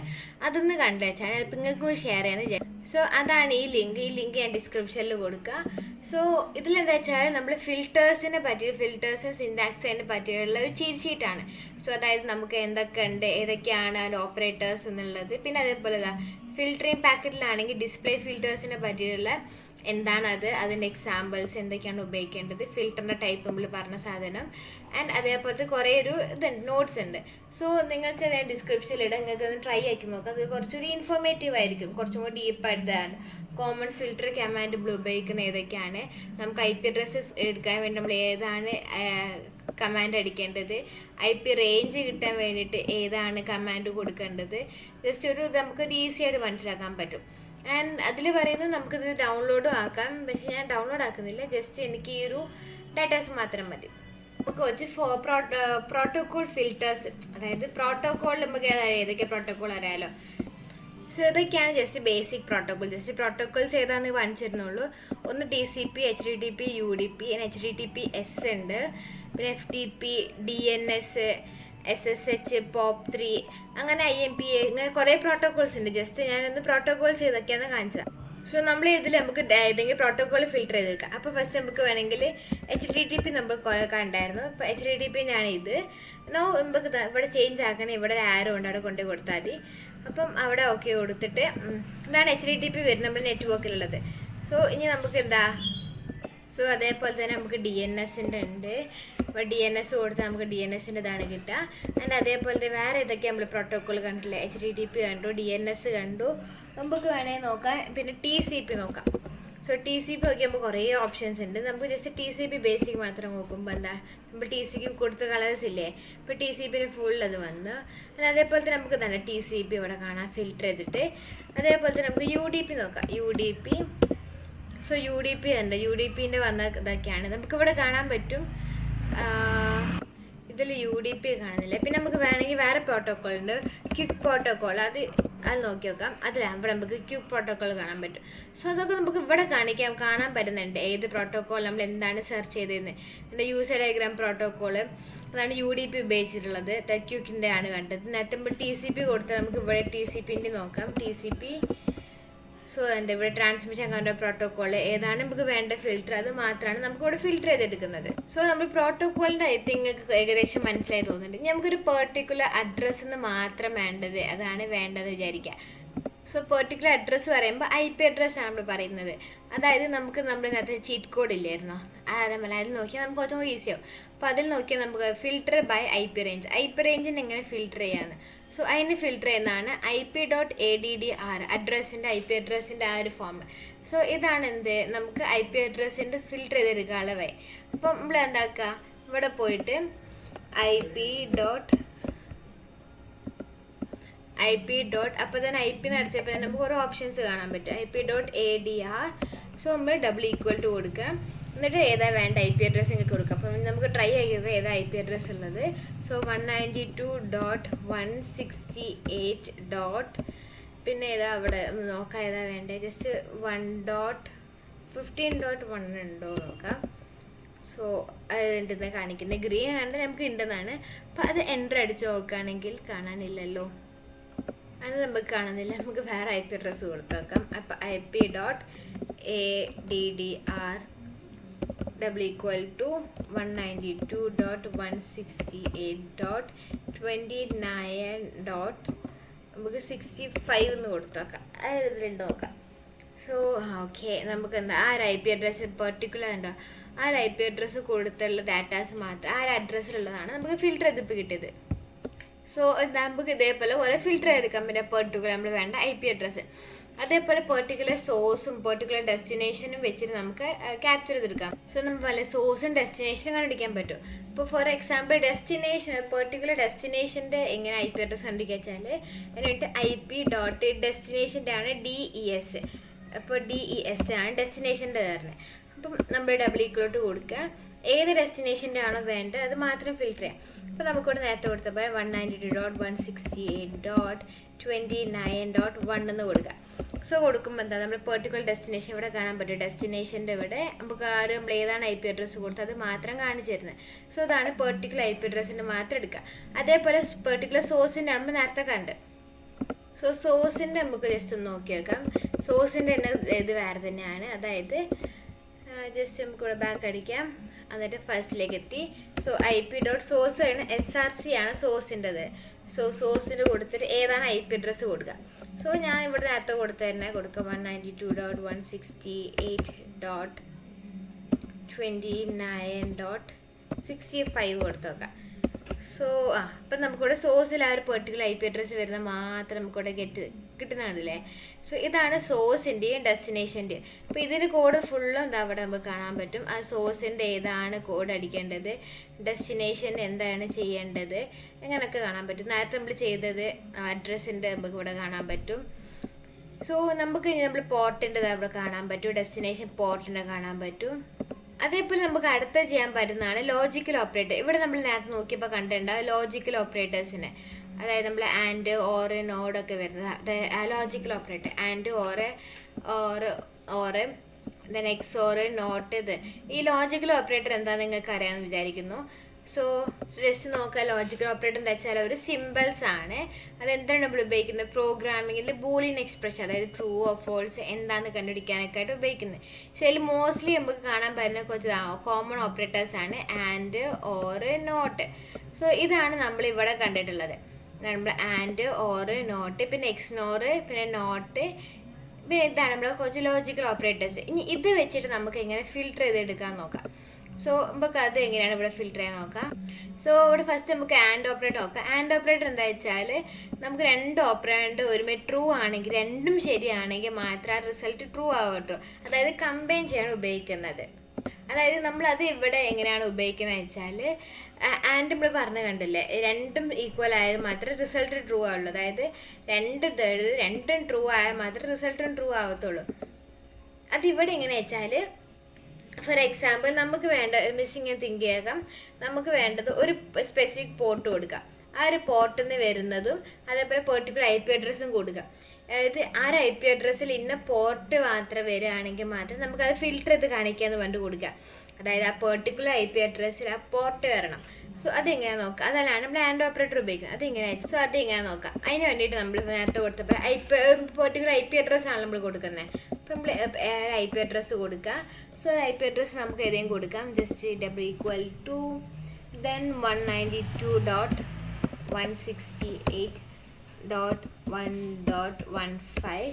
അതൊന്ന് കണ്ടു വെച്ചാൽ ചിലപ്പോൾ നിങ്ങൾക്കും ഷെയർ ചെയ്യാമെന്ന് വിചാരിച്ചു. സോ അതാണ് ഈ ലിങ്ക് ഞാൻ ഡിസ്ക്രിപ്ഷനിൽ കൊടുക്കുക. സോ ഇതിലെന്താ വെച്ചാൽ നമ്മൾ ഫിൽറ്റേഴ്സും സിൻടാക്സിനെ പറ്റിയുള്ള ഒരു ചീറ്റ് ഷീറ്റാണ്. സോ അതായത് നമുക്ക് എന്തൊക്കെ ഉണ്ട്, ഏതൊക്കെയാണ് അതിൻ്റെ ഓപ്പറേറ്റേഴ്സ് എന്നുള്ളത്. പിന്നെ അതേപോലെ ഫിൽറ്ററിങ് പാക്കറ്റിലാണെങ്കിൽ ഡിസ്പ്ലേ ഫിൽറ്റേഴ്സിനെ പറ്റിയുള്ള എന്താണത്, അതിൻ്റെ എക്സാമ്പിൾസ് എന്തൊക്കെയാണ് ഉപയോഗിക്കേണ്ടത്, ഫിൽറ്ററിൻ്റെ ടൈപ്പ് നമ്മൾ പറഞ്ഞ സാധനം, ആൻഡ് അതേപോലത്തെ കുറേ ഇതുണ്ട്, നോട്ട്സ് ഉണ്ട്. സോ നിങ്ങൾക്ക് ഞാൻ ഡിസ്ക്രിപ്ഷനിൽ ഇടാം, നിങ്ങൾക്ക് ഒന്ന് ട്രൈ ആക്കി നോക്കാം. അത് കുറച്ചൊരു ഇൻഫോർമേറ്റീവ് ആയിരിക്കും, കുറച്ചും കൂടി ഡീപ്പായിട്ടാണ്. കോമൺ ഫിൽറ്റർ കമാൻഡ് ഉപയോഗിക്കുന്ന ഏതൊക്കെയാണ്, നമുക്ക് IP അഡ്രസ്സസ് എടുക്കാൻ വേണ്ടി നമ്മൾ ഏതാണ് കമാൻഡ് അടിക്കേണ്ടത്, IP റേഞ്ച് കിട്ടാൻ വേണ്ടിയിട്ട് ഏതാണ് കമാൻഡ് കൊടുക്കേണ്ടത്, ജസ്റ്റ് നമുക്കൊരു ഈസി ആയിട്ട് മനസ്സിലാക്കാൻ പറ്റും. ആൻഡ് അതിൽ പറയുന്നത് നമുക്കിത് ഡൗൺലോഡും ആക്കാം. പക്ഷെ ഞാൻ ഡൗൺലോഡ് ആക്കുന്നില്ല, ജസ്റ്റ് എനിക്ക് ഈ ഒരു ഡാറ്റാസ് മാത്രം മതി. നമുക്ക് കുറച്ച് പ്രോട്ടോകോൾ ഫിൽറ്റേഴ്സ്, അതായത് പ്രോട്ടോകോൾ നമുക്ക് ഏതൊക്കെ പ്രോട്ടോകോൾ അറിയാമല്ലോ. സോ ഇതൊക്കെയാണ് just basic protocol. Just protocols ഏതാണെന്ന് കാണിച്ചിരുന്നുള്ളൂ. ഒന്ന് TCP, HTTP, UDP, HTTPS ഉണ്ട്, പിന്നെ FTP, DNS, SSH, POP3, അങ്ങനെ IMPA, ഇങ്ങനെ കുറേ പ്രോട്ടോകോൾസ് ഉണ്ട്. ജസ്റ്റ് ഞാനൊന്ന് പ്രോട്ടോകോൾസ് ഏതൊക്കെയാണെന്ന് കാണിച്ചതാണ്. സോ നമ്മൾ ഇതിൽ നമുക്ക് ഏതെങ്കിലും പ്രോട്ടോകോൾ ഫിൽറ്റർ ചെയ്തെടുക്കാം. അപ്പോൾ ഫസ്റ്റ് നമുക്ക് വേണമെങ്കിൽ HTTP നമ്മൾ കുറേ കണ്ടായിരുന്നു. ഇപ്പോൾ HTTP ഇത് നമുക്ക് ഇവിടെ ചേഞ്ച് ആക്കണേ, ഇവിടെ ഒരു ആരോ ഉണ്ട്, അവിടെ കൊണ്ടുപോയി കൊടുത്താൽ മതി. അപ്പം അവിടെ ഓക്കെ കൊടുത്തിട്ട് ഇതാണ് HTTP വരുന്നത് നമ്മൾ നെറ്റ്വർക്കിലുള്ളത്. സോ ഇനി നമുക്ക് സോ അതേപോലെ തന്നെ നമുക്ക് DNSൻ്റെ ഉണ്ട്. അപ്പോൾ DNS കൊടുത്താൽ നമുക്ക് DNSൻ്റെ ഇതാണ് കിട്ടുക. ആൻഡ് അതേപോലെ വേറെ ഏതൊക്കെ നമ്മൾ പ്രോട്ടോക്കോൾ കണ്ടില്ലേ, HTTP കണ്ടു, DNS കണ്ടു, നമുക്ക് വേണമെങ്കിൽ നോക്കാം. പിന്നെ TCP നോക്കാം. സോ TCP നോക്കിയാൽ കുറേ ഓപ്ഷൻസ് ഉണ്ട്. നമുക്ക് ജസ്റ്റ് TCP ബേസിക് മാത്രം നോക്കുമ്പോൾ നമ്മൾ TCP കൊടുത്ത കളേഴ്സ് ഇല്ലേ, ഇപ്പോൾ TCPന് ഫുൾ അത് വന്ന്. അതേപോലെ തന്നെ നമുക്ക് TCP ഇവിടെ കാണാം ഫിൽറ്റർ ചെയ്തിട്ട്. അതേപോലെ തന്നെ നമുക്ക് UDP നോക്കാം. UDP, സോ UDP ഉണ്ട്. UDPൻ്റെ വന്ന ഇതൊക്കെയാണ് നമുക്കിവിടെ കാണാൻ പറ്റും. ഇതിൽ UDP കാണുന്നില്ല. പിന്നെ നമുക്ക് വേണമെങ്കിൽ വേറെ പ്രോട്ടോക്കോൾ ഉണ്ട്, ക്വിക്ക് പ്രോട്ടോക്കോൾ. അത് നോക്കി നോക്കാം. അതിലാകുമ്പോൾ നമുക്ക് ക്വിക്ക് പ്രോട്ടോക്കോൾ കാണാൻ പറ്റും. സോ അതൊക്കെ നമുക്ക് ഇവിടെ കാണാൻ പറ്റുന്നുണ്ട്, ഏത് പ്രോട്ടോക്കോൾ നമ്മൾ എന്താണ് സെർച്ച് ചെയ്തതെന്ന്. ഇതിൻ്റെ യൂസർ ഡയഗ്രാം പ്രോട്ടോക്കോൾ അതാണ് UDP ഉപയോഗിച്ചിട്ടുള്ളത്. ക്വിക്കിൻ്റെ ആണ് കണ്ടത്. നേരത്തെ നമ്മൾ TCP കൊടുത്താൽ നമുക്ക് ഇവിടെ TCPൻ്റെ നോക്കാം. TCP, സോ എൻ്റെ ഇവിടെ ട്രാൻസ്മിഷൻ കൺട്രോൾ പ്രോട്ടോക്കോൾ ഏതാണ് നമുക്ക് വേണ്ട ഫിൽറ്റർ, അത് മാത്രമാണ് നമുക്കിവിടെ ഫിൽറ്റർ ചെയ്തെടുക്കുന്നത്. സോ നമ്മൾ പ്രോട്ടോക്കോളിൻ്റെ നിങ്ങൾക്ക് ഏകദേശം മനസ്സിലായി തോന്നുന്നുണ്ട്. നമുക്കൊരു പെർട്ടിക്കുലർ അഡ്രസ്സ് മാത്രം വേണ്ടത്, അതാണ് വേണ്ടതെന്ന് വിചാരിക്കുക. സോ പെർട്ടിക്കുലർ അഡ്രസ്സ് പറയുമ്പോൾ IP അഡ്രസ്സാണ് നമ്മൾ പറയുന്നത്. അതായത് നമ്മൾ നേരത്തെ ചീറ്റ് കോഡ് ഇല്ലായിരുന്നോ, അതേപോലെ അതിൽ നോക്കിയാൽ നമുക്ക് കുറച്ചും കൂടി ഈസിയാവും. അപ്പോൾ അതിൽ നോക്കിയാൽ നമുക്ക് ഫിൽറ്റർ ബൈ IP റേഞ്ചിന് എങ്ങനെ ഫിൽറ്റർ ചെയ്യാന്ന്. സോ അതിന് ഫിൽറ്റർ ചെയ്യുന്നതാണ് IP.addr, IP അഡ്രസ്സിൻ്റെ ആ ഒരു ഫോം. സോ ഇതാണ് നമുക്ക് IP അഡ്രസ്സിൻ്റെ ഫിൽറ്റർ ചെയ്തെടുക്കാനുള്ള വഴി. അപ്പം നമ്മൾ എന്താക്കുക, ഇവിടെ പോയിട്ട് അപ്പോൾ തന്നെ IP എന്ന് അടിച്ചപ്പോൾ തന്നെ നമുക്ക് ഓരോ ഓപ്ഷൻസ് കാണാൻ പറ്റും. IP.addr. സോ നമ്മൾ = കൊടുക്കുക. എന്നിട്ട് ഏതാ വേണ്ട IP അഡ്രസ്സ് നിങ്ങൾക്ക് കൊടുക്കുക. അപ്പം നമുക്ക് ട്രൈ ആക്കി നോക്കുക ഏതാ IP അഡ്രസ്സ് ഉള്ളത്. സോ 192.168. പിന്നെ ഏതാ അവിടെ നോക്കാം ഏതാ വേണ്ടത്. ജസ്റ്റ് 1.15.1 ഉണ്ടോ നോക്കാം. സോ അതിൻ്റെ കാണിക്കുന്നത് ഗ്രീൻ കണ്ട് നമുക്ക് ഉണ്ടെന്നാണ്. അപ്പം അത് എൻ്റർ അടിച്ച് നോക്കുകയാണെങ്കിൽ കാണാനില്ലല്ലോ, അത് നമുക്ക് കാണുന്നില്ല. നമുക്ക് വേറെ IP അഡ്രസ്സ് കൊടുത്ത് നോക്കാം. അപ്പം IP.addr =192.168.29. നമുക്ക് 65 എന്ന് കൊടുത്തു നോക്കാം. അതിലുണ്ട് നോക്കാം. സോ ഓക്കെ, നമുക്ക് ആ ഒരു IP അഡ്രസ്സ് പെർട്ടിക്കുലർ ഉണ്ടോ, ആ ഒരു IP അഡ്രസ്സ് കൊടുത്തുള്ള ഡാറ്റാസ് മാത്രം ആ ഒരു അഡ്രസ്സിലുള്ളതാണ് നമുക്ക് ഫിൽറ്റർ ചെയ്തിപ്പോൾ കിട്ടിയത്. സോ നമുക്ക് ഇതേപോലെ ഓരോ ഫിൽറ്റർ എടുക്കാൻ പറ്റും പെർട്ടിക്കുലർ നമ്മൾ വേണ്ട IP അഡ്രസ്സ്. അതേപോലെ പെർട്ടിക്കുലർ സോഴ്സും പെർട്ടിക്കുലർ ഡെസ്റ്റിനേഷനും വെച്ചിട്ട് നമുക്ക് ക്യാപ്ചർ ചെയ്തെടുക്കാം. സോ നമുക്ക് പല സോഴ്സും ഡെസ്റ്റിനേഷനും കണ്ടുപിടിക്കാൻ പറ്റും. ഇപ്പോൾ ഫോർ എക്സാമ്പിൾ ഡെസ്റ്റിനേഷൻ പെർട്ടിക്കുലർ ഡെസ്റ്റിനേഷൻ്റെ എങ്ങനെ IP അഡ്രസ്സ് കണ്ടുപിടിക്കുക വെച്ചാൽ എന്നിട്ട് IP.ഡെസ്റ്റിനേഷൻ്റെ ആണ് DES. അപ്പോൾ DES ആണ് ഡെസ്റ്റിനേഷൻ്റെ കാരണം. അപ്പം നമ്മൾ ഡബിൾ = കൊടുക്കുക, ഏത് ഡെസ്റ്റിനേഷൻ്റെ ആണോ വേണ്ടത് അത് മാത്രം ഫിൽറ്റർ ചെയ്യാം. അപ്പോൾ നമുക്കിവിടെ നേരത്തെ കൊടുത്തപ്പോൾ 192.168.29.1 എന്ന് കൊടുക്കുക. സോ കൊടുക്കുമ്പോൾ എന്താ നമ്മൾ പെർട്ടിക്കുലർ ഡെസ്റ്റിനേഷൻ ഇവിടെ കാണാൻ പറ്റും. ഡെസ്റ്റിനേഷൻ്റെ ഇവിടെ നമുക്ക് നമ്മൾ ഏതാണ് IP അഡ്രസ്സ് കൊടുത്തത് അത് മാത്രം കാണിച്ചു തരുന്നത്. സോ അതാണ് പെർട്ടിക്കുലർ IP അഡ്രസ്സിൻ്റെ മാത്രം എടുക്കുക. അതേപോലെ പെർട്ടിക്കുലർ സോഴ്സിൻ്റെ നമ്മൾ നേരത്തെ കണ്ട്. സോ സോഴ്സിൻ്റെ നമുക്ക് ജസ്റ്റ് ഒന്ന് നോക്കി വെക്കാം. സോഴ്സിൻ്റെ തന്നെ ഇത് വേറെ തന്നെയാണ്. അതായത് ജസ്റ്റ് നമുക്കിവിടെ ബാക്ക് അടിക്കാം, എന്നിട്ട് ഫസ്റ്റിലേക്ക് എത്തി. സോ IP.source ആണ്, SRC ആണ് സോഴ്സിൻ്റെത്. സോ സോഴ്സിന് കൊടുത്തിട്ട് ഏതാണ് IP അഡ്രസ്സ് കൊടുക്കുക. സോ ഞാൻ ഇവിടെ നേരത്തെ കൊടുത്ത തന്നെ കൊടുക്കുക 192.168.29.65 കൊടുത്തു നോക്കാം. സോ അപ്പം നമുക്കിവിടെ സോഴ്സിൽ ആ ഒരു പെർട്ടിക്കുലർ IP അഡ്രസ്സ് വരുന്ന മാത്രം നമുക്കിവിടെ കിട്ടുന്നതാണല്ലേ. സോ ഇതാണ് സോഴ്സിൻ്റെയും ഡെസ്റ്റിനേഷൻ്റെയും. അപ്പോൾ ഇതിന് കോഡ് ഫുള്ളും എന്താ അവിടെ നമുക്ക് കാണാൻ പറ്റും. ആ സോഴ്സിൻ്റെ ഏതാണ് കോഡ് അടിക്കേണ്ടത്, ഡെസ്റ്റിനേഷൻ എന്താണ് ചെയ്യേണ്ടത്, അങ്ങനെയൊക്കെ കാണാൻ പറ്റും. നേരത്തെ നമ്മൾ ചെയ്തത് അഡ്രസ്സിൻ്റെ നമുക്ക് ഇവിടെ കാണാൻ പറ്റും. സോ നമുക്ക് നമ്മൾ പോർട്ടിൻ്റെ അവിടെ കാണാൻ പറ്റും, ഡെസ്റ്റിനേഷൻ പോർട്ടിൻ്റെ കാണാൻ പറ്റും. അതേപോലെ നമുക്ക് അടുത്ത ചെയ്യാൻ പറ്റുന്നതാണ് ലോജിക്കൽ ഓപ്പറേറ്റർ. ഇവിടെ നമ്മൾ നേരത്തെ നോക്കിയപ്പോൾ കണ്ടിട്ടുണ്ടാവും ലോജിക്കൽ ഓപ്പറേറ്റേഴ്സിനെ, അതായത് നമ്മൾ ആൻഡ് ഓർ നോഡൊക്കെ വരുന്നത് logical operator. And or then X or not. ഇത് ഈ ലോജിക്കൽ ഓപ്പറേറ്റർ എന്താണെന്ന് നിങ്ങൾക്ക് അറിയാമെന്ന് വിചാരിക്കുന്നു. സോ ജസ്റ്റ് നോക്കുക, ലോജിക്കൽ ഓപ്പറേറ്റർ എന്താ വെച്ചാൽ ഒരു സിമ്പിൾസ് ആണ്. അതെന്താണ് നമ്മൾ ഉപയോഗിക്കുന്നത് പ്രോഗ്രാമിങ്ങിൽ ബൂളിയൻ എക്സ്പ്രഷൻ, അതായത് ട്രൂ ഓർ ഫോൾസ് എന്താണെന്ന് കണ്ടുപിടിക്കാനൊക്കെ ആയിട്ട് ഉപയോഗിക്കുന്നത്. പക്ഷേ അതിൽ മോസ്റ്റ്ലി നമുക്ക് കാണാൻ പറ്റുന്ന കുറച്ച് കോമൺ ഓപ്പറേറ്റേഴ്സ് ആണ് ആൻഡ് ഓർ നോട്ട്. സോ ഇതാണ് നമ്മളിവിടെ കണ്ടിട്ടുള്ളത്. നമ്മൾ ആൻഡ് ഓർ നോട്ട്, പിന്നെ എക്സ്നോർ, പിന്നെ നോട്ട്, പിന്നെ ഇതാണ് നമ്മൾ കുറച്ച് ലോജിക്കൽ ഓപ്പറേറ്റേഴ്സ്. ഇനി ഇത് വെച്ചിട്ട് നമുക്ക് എങ്ങനെ ഫിൽറ്റർ ചെയ്തെടുക്കാൻ നോക്കാം. സോ നമുക്ക് അത് എങ്ങനെയാണ് ഇവിടെ ഫിൽറ്റർ ചെയ്യാൻ നോക്കാം. സോ ഇവിടെ ഫസ്റ്റ് നമുക്ക് ആൻഡ് ഓപ്പറേറ്റർ നോക്കാം. ആൻഡ് ഓപ്പറേറ്റർ എന്താ വെച്ചാൽ നമുക്ക് രണ്ട് ഓപ്പറേണ്ട് ഒരുമിച്ച് ട്രൂ ആണെങ്കിൽ, രണ്ടും ശരിയാണെങ്കിൽ മാത്രമേ റിസൾട്ട് ട്രൂ ആവട്ടോ. അതായത് കമ്പൈൻ ചെയ്യാൻ ഉപയോഗിക്കുന്നത്. അതായത് നമ്മളത് ഇവിടെ എങ്ങനെയാണ് ഉപയോഗിക്കുന്നത് വെച്ചാൽ ആൻഡ് നമ്മൾ പറഞ്ഞു കണ്ടില്ലേ, രണ്ടും ഈക്വൽ ആയാൽ മാത്രമേ റിസൾട്ട് ട്രൂ ആവുള്ളൂ. അതായത് രണ്ടും ട്രൂ ആയാൽ മാത്രമേ റിസൾട്ടും ട്രൂ ആവത്തുള്ളൂ. അതിവിടെ എങ്ങനെ വെച്ചാൽ ഫോർ എക്സാമ്പിൾ നമുക്ക് വേണ്ട ഇങ്ങനെ തിങ്ക് ചെയ്യാം, നമുക്ക് വേണ്ടത് ഒരു സ്പെസിഫിക് പോർട്ട് കൊടുക്കുക. ആ ഒരു പോർട്ടിൽ നിന്ന് വരുന്നതും അതേപോലെ പെർട്ടിക്കുലർ IP അഡ്രസ്സും കൊടുക്കുക. അതായത് ആ ഒരു IP അഡ്രസ്സിൽ ഇന്ന പോർട്ട് മാത്രം വരികയാണെങ്കിൽ മാത്രം നമുക്കത് ഫിൽറ്റർ ചെയ്ത് കാണിക്കാമെന്ന് പറഞ്ഞിട്ട് കൊടുക്കുക. അതായത് ആ പെർട്ടിക്കുലർ IP അഡ്രസ്സിൽ ആ പോർട്ട് വരണം. സോ അതെങ്ങനെയാണ് നോക്കുക, അതാണ് നമ്മൾ ആൻഡ് ഓപ്പറേറ്റർ ഉപയോഗിക്കുന്നത്. അതെങ്ങനെ സോ അതെങ്ങനെ നോക്കാം. അതിന് വേണ്ടിയിട്ട് നമ്മൾ നേരത്തെ കൊടുത്തപ്പോൾ പെർട്ടിക്കുലർ IP അഡ്രസ്സാണ് നമ്മൾ കൊടുക്കുന്നത്. അപ്പം നമ്മൾ IP അഡ്രസ്സ് കൊടുക്കുക. സോ IP അഡ്രസ്സ് നമുക്ക് ഏതെങ്കിലും കൊടുക്കാം. ജസ്റ്റ് =, then 192.168.1.15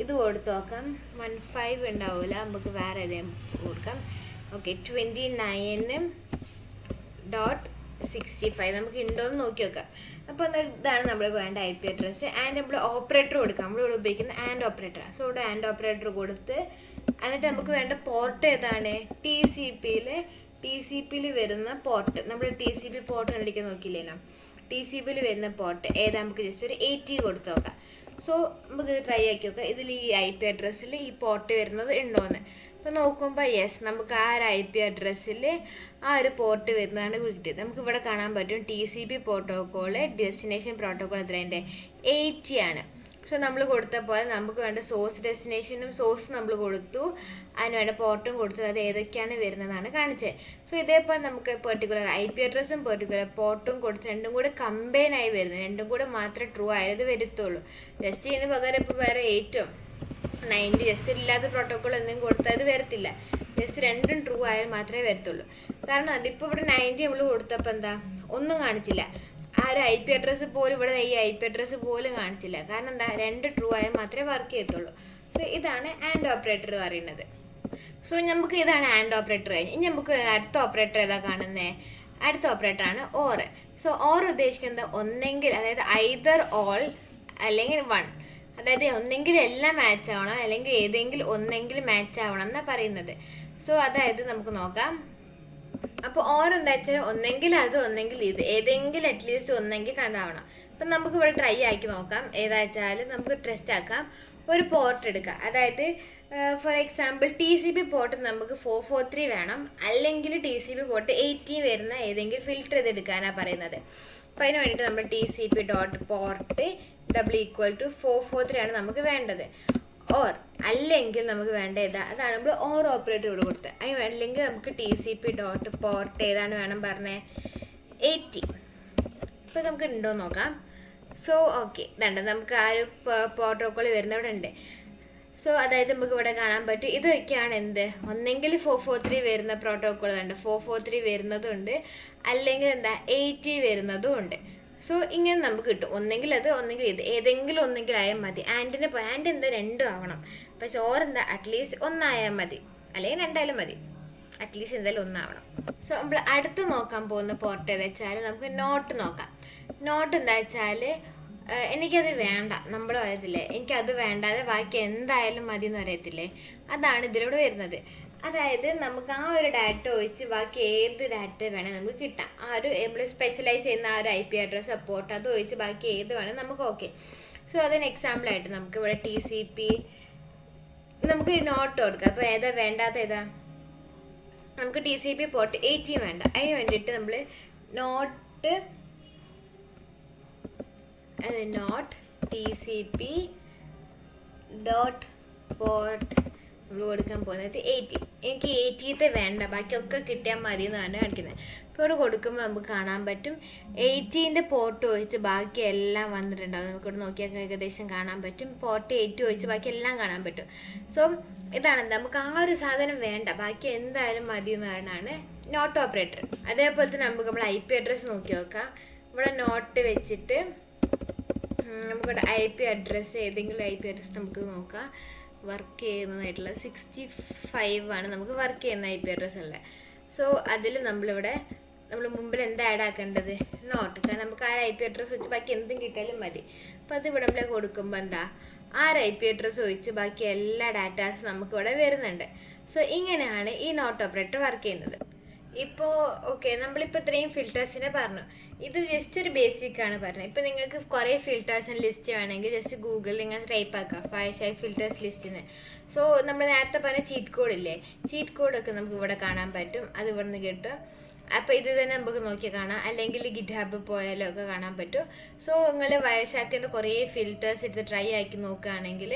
ഇത് കൊടുത്ത് നോക്കാം. 15 ഉണ്ടാവില്ല, നമുക്ക് വേറെ ഏതെങ്കിലും കൊടുക്കാം. ഓക്കെ, 29.65 നമുക്ക് ഉണ്ടോയെന്ന് നോക്കി നോക്കാം. അപ്പോൾ ഇതാണ് നമ്മൾ വേണ്ട IP അഡ്രസ്സ്. ആൻഡ് നമ്മൾ ഓപ്പറേറ്റർ കൊടുക്കാം. നമ്മളിവിടെ ഉപയോഗിക്കുന്ന ആൻഡ് ഓപ്പറേറ്ററാണ്. സോ ഇവിടെ ആൻഡ് ഓപ്പറേറ്റർ കൊടുത്ത് എന്നിട്ട് നമുക്ക് വേണ്ട പോർട്ട് ഏതാണ്, TCP വരുന്ന പോർട്ട്. നമ്മൾ TCP പോർട്ട് കണ്ടിരിക്കാൻ നോക്കില്ലേനോ, TCP വരുന്ന പോർട്ട് ഏതാ, നമുക്ക് ജസ്റ്റ് ഒരു 80 കൊടുത്ത് നോക്കാം. സോ നമുക്ക് ട്രൈ ആക്കി നോക്കാം ഇതിൽ ഈ IP അഡ്രസ്സിൽ ഈ പോർട്ട് വരുന്നത് ഉണ്ടോയെന്ന്. അപ്പോൾ നോക്കുമ്പോൾ യെസ്, നമുക്ക് ആ ഒരു IP അഡ്രസ്സിൽ ആ ഒരു പോർട്ട് വരുന്നതാണ് കിട്ടിയത്. നമുക്ക് ഇവിടെ കാണാൻ പറ്റും TCP പ്രോട്ടോക്കോൾ ഡെസ്റ്റിനേഷൻ പ്രോട്ടോക്കോൾ എത്രയുണ്ട്, 80 ആണ്. സോ നമ്മൾ കൊടുത്തപ്പോൾ നമുക്ക് വേണ്ട സോഴ്സ് ഡെസ്റ്റിനേഷനും സോഴ്സ് നമ്മൾ കൊടുത്തു, അതിന് വേണ്ട പോർട്ടും കൊടുത്തു, അത് ഏതൊക്കെയാണ് വരുന്നതാണ് കാണിച്ചത്. സോ ഇതേപോലെ നമുക്ക് പെർട്ടിക്കുലർ IP അഡ്രസ്സും പെർട്ടിക്കുലർ പോർട്ടും കൊടുത്ത് രണ്ടും കൂടെ കമ്പൈൻ ആയി വരുന്നത്, രണ്ടും കൂടെ മാത്രമേ ട്രൂ ആയത് വരുത്തുള്ളൂ. ജസ്റ്റ് ഇതിന് പകരം ഇപ്പോൾ വേറെ 90 ജസ്റ്റ് ഇല്ലാത്ത പ്രോട്ടോക്കോൾ എന്തെങ്കിലും കൊടുത്താൽ അത് വരത്തില്ല. ജസ്റ്റ് രണ്ടും ട്രൂ ആയാൽ മാത്രമേ വരത്തുള്ളൂ. കാരണം അതിപ്പോൾ ഇവിടെ 90 നമ്മൾ കൊടുത്തപ്പോൾ എന്താ ഒന്നും കാണിച്ചില്ല. ആ ഒരു IP അഡ്രസ്സ് പോലും ഇവിടെ ഈ IP അഡ്രസ്സ് പോലും കാണിച്ചില്ല. കാരണം എന്താ, രണ്ട് ട്രൂ ആയാൽ മാത്രമേ വർക്ക് ചെയ്യത്തുള്ളൂ. സോ ഇതാണ് ആൻഡ് ഓപ്പറേറ്റർ പറയുന്നത്. സോ നമുക്ക് ഇതാണ് ആൻഡ് ഓപ്പറേറ്റർ കഴിഞ്ഞ്. ഇനി നമുക്ക് അടുത്ത ഓപ്പറേറ്റർ ഏതാ കാണുന്നത്, അടുത്ത ഓപ്പറേറ്ററാണ് ഓർ. സോ ഓർ ഉദ്ദേശിക്കുന്നത് ഒന്നെങ്കിൽ, അതായത് ഐദർ ഓൾ അല്ലെങ്കിൽ വൺ, അതായത് ഒന്നെങ്കിൽ എല്ലാം മാച്ച് ആവണം അല്ലെങ്കിൽ ഏതെങ്കിലും ഒന്നെങ്കിലും മാച്ച് ആവണം എന്നാണ് പറയുന്നത്. സോ അതായത് നമുക്ക് നോക്കാം. അപ്പോൾ ഓർ എന്താ വെച്ചാൽ ഒന്നെങ്കിൽ അത് ഒന്നെങ്കിൽ ഇത്, ഏതെങ്കിലും അറ്റ്ലീസ്റ്റ് ഒന്നെങ്കിൽ കണ്ടാവണം. അപ്പം നമുക്ക് ഇവിടെ ട്രൈ ആക്കി നോക്കാം. ഏതാ വെച്ചാൽ നമുക്ക് ടെസ്റ്റ് ആക്കാം. ഒരു പോർട്ട് എടുക്കാം. അതായത് ഫോർ എക്സാമ്പിൾ TCP പോർട്ട് നമുക്ക് 443 വേണം, അല്ലെങ്കിൽ TCP പോർട്ട് 18 വരുന്ന ഏതെങ്കിലും ഫിൽറ്റർ ചെയ്തെടുക്കാനാണ് പറയുന്നത്. അപ്പം അതിന് വേണ്ടിയിട്ട് നമ്മൾ TCP.port =443 ആണ് നമുക്ക് വേണ്ടത്. ഓർ അല്ലെങ്കിൽ നമുക്ക് വേണ്ട ഏതാ, അതാണ് നമ്മൾ ഓർ ഓപ്പറേറ്റർ ഇവിടെ കൊടുത്തത്. അതിന് അല്ലെങ്കിൽ നമുക്ക് TCP.port ഏതാണ് വേണം പറഞ്ഞേ, 80. ഇപ്പോൾ നമുക്ക് ഉണ്ടോ നോക്കാം. സോ ഓക്കെ, ഇതുണ്ട്, നമുക്ക് ആ ഒരു പ്രോട്ടോക്കോൾ വരുന്ന ഇവിടെ ഉണ്ട്. സോ അതായത് നമുക്ക് ഇവിടെ കാണാൻ പറ്റും. ഇതൊക്കെയാണ് എന്ത്, ഒന്നെങ്കിൽ 443 വരുന്ന പ്രോട്ടോക്കോൾ ഉണ്ട്, 443 വരുന്നതും ഉണ്ട്, അല്ലെങ്കിൽ എന്താ 80 വരുന്നതും ഉണ്ട്. സോ ഇങ്ങനെ നമുക്ക് കിട്ടും. ഒന്നെങ്കിൽ അത് ഒന്നെങ്കിൽ ഇത്, ഏതെങ്കിലും ഒന്നെങ്കിൽ ആയാൽ മതി. ആൻഡ് എന്താ രണ്ടും ആവണം. പക്ഷെ ഓർ എന്താ അറ്റ്ലീസ്റ്റ് ഒന്നായാൽ മതി, അല്ലെങ്കിൽ രണ്ടായാലും മതി, അറ്റ്ലീസ്റ്റ് എന്തായാലും ഒന്നാവണം. സോ നമ്മൾ അടുത്ത് നോക്കാൻ പോകുന്ന പോർട്ട് ഏതാ വെച്ചാൽ നമുക്ക് നോട്ട് നോക്കാം. നോട്ട് എന്താ വെച്ചാൽ എനിക്കത് വേണ്ട, നമ്മൾ പറയത്തില്ലേ എനിക്കത് വേണ്ടാതെ ബാക്കി എന്തായാലും മതി എന്ന് പറയത്തില്ലേ, അതാണ് ഇതിലൂടെ വരുന്നത്. അതായത് നമുക്ക് ആ ഒരു ഡാറ്റ ഒഴിച്ച് ബാക്കി ഏത് ഡാറ്റ വേണേൽ നമുക്ക് കിട്ടാം. ആ ഒരു നമ്മൾ സ്പെഷ്യലൈസ് ചെയ്യുന്ന ആ ഒരു IP അഡ്രസ് സപ്പോർട്ട് അത് ഒഴിച്ച് ബാക്കി ഏത് വേണേൽ നമുക്ക് ഓക്കെ. സോ അതിന് എക്സാമ്പിളായിട്ട് നമുക്ക് ഇവിടെ TCP നമുക്ക് നോട്ട് കൊടുക്കാം. അപ്പോൾ ഏതാ വേണ്ടാത്ത ഏതാ, നമുക്ക് TCP പോർട്ട് 80 വേണ്ട. അതിന് വേണ്ടിയിട്ട് നമ്മൾ നോട്ട് TCP.port നമ്മൾ കൊടുക്കാൻ പോകുന്നത് 80. എനിക്ക് 80ത്തെ വേണ്ട, ബാക്കിയൊക്കെ കിട്ടിയാൽ മതി എന്നാണ് കാണിക്കുന്നത്. ഇപ്പോൾ ഇവിടെ കൊടുക്കുമ്പോൾ നമുക്ക് കാണാൻ പറ്റും 80ൻ്റെ പോർട്ട് ഒഴിച്ച് ബാക്കി എല്ലാം വന്നിട്ടുണ്ടാവും. നമുക്കിവിടെ നോക്കിയാൽ ഏകദേശം കാണാൻ പറ്റും. പോർട്ട് 80 ഒഴിച്ച് ബാക്കി എല്ലാം കാണാൻ പറ്റും. സോ ഇതാണ് നമുക്ക് ആ ഒരു സാധനം വേണ്ട, ബാക്കി എന്തായാലും മതി എന്ന് പറയുന്നതാണ് നോട്ട് ഓപ്പറേറ്റർ. അതേപോലെ തന്നെ നമുക്ക് നമ്മൾ IP അഡ്രസ്സ് നോക്കി നോക്കാം. ഇവിടെ നോട്ട് വെച്ചിട്ട് നമുക്കിവിടെ IP അഡ്രസ്സ്, ഏതെങ്കിലും IP അഡ്രസ്സ് നമുക്ക് നോക്കാം. വർക്ക് ചെയ്യുന്നതായിട്ടുള്ള 65 ആണ് നമുക്ക് വർക്ക് ചെയ്യുന്ന IP അഡ്രസ്സ് ഉള്ളത്. സോ അതിൽ നമ്മൾ മുമ്പിൽ എന്താ ആഡ് ആക്കേണ്ടത്, നോട്ട്. കാരണം നമുക്ക് ആ IP അഡ്രസ്സ് വെച്ച് ബാക്കി എന്തും കിട്ടിയാലും മതി. അപ്പോൾ അത് ഇവിടെ നമ്മൾ കൊടുക്കുമ്പോൾ എന്താ ആ IP അഡ്രസ്സ് ഒഴിച്ച് ബാക്കി എല്ലാ ഡാറ്റാസും നമുക്കിവിടെ വരുന്നുണ്ട്. സോ ഇങ്ങനെയാണ് ഈ നോട്ട് ഓപ്പറേറ്റർ വർക്ക് ചെയ്യുന്നത്. ഇപ്പോൾ ഓക്കെ, നമ്മളിപ്പോൾ ഇത്രയും ഫിൽറ്റേഴ്സിനെ പറഞ്ഞു. ഇത് ജസ്റ്റ് ഒരു ബേസിക് ആണ് പറഞ്ഞത്. ഇപ്പോൾ നിങ്ങൾക്ക് കുറേ ഫിൽറ്റേഴ്സിന് ലിസ്റ്റ് വേണമെങ്കിൽ ജസ്റ്റ് ഗൂഗിളിൽ ഇങ്ങനെ ടൈപ്പ് ആക്കാം, വയർഷാക്ക് ഫിൽറ്റേഴ്സ് ലിസ്റ്റിന്. സോ നമ്മൾ നേരത്തെ പറഞ്ഞ ചീറ്റ് കോഡ് ഇല്ലേ, ചീറ്റ് കോഡൊക്കെ നമുക്ക് ഇവിടെ കാണാൻ പറ്റും, അത് ഇവിടെ നിന്ന് കിട്ടും. അപ്പോൾ ഇത് തന്നെ നമുക്ക് നോക്കി കാണാം, അല്ലെങ്കിൽ GitHub പോയാലും ഒക്കെ കാണാൻ പറ്റും. സോ നിങ്ങൾ വയർഷാക്കിൻ്റെ കുറേ ഫിൽറ്റേഴ്സ് എടുത്ത് ട്രൈ ആക്കി നോക്കുകയാണെങ്കിൽ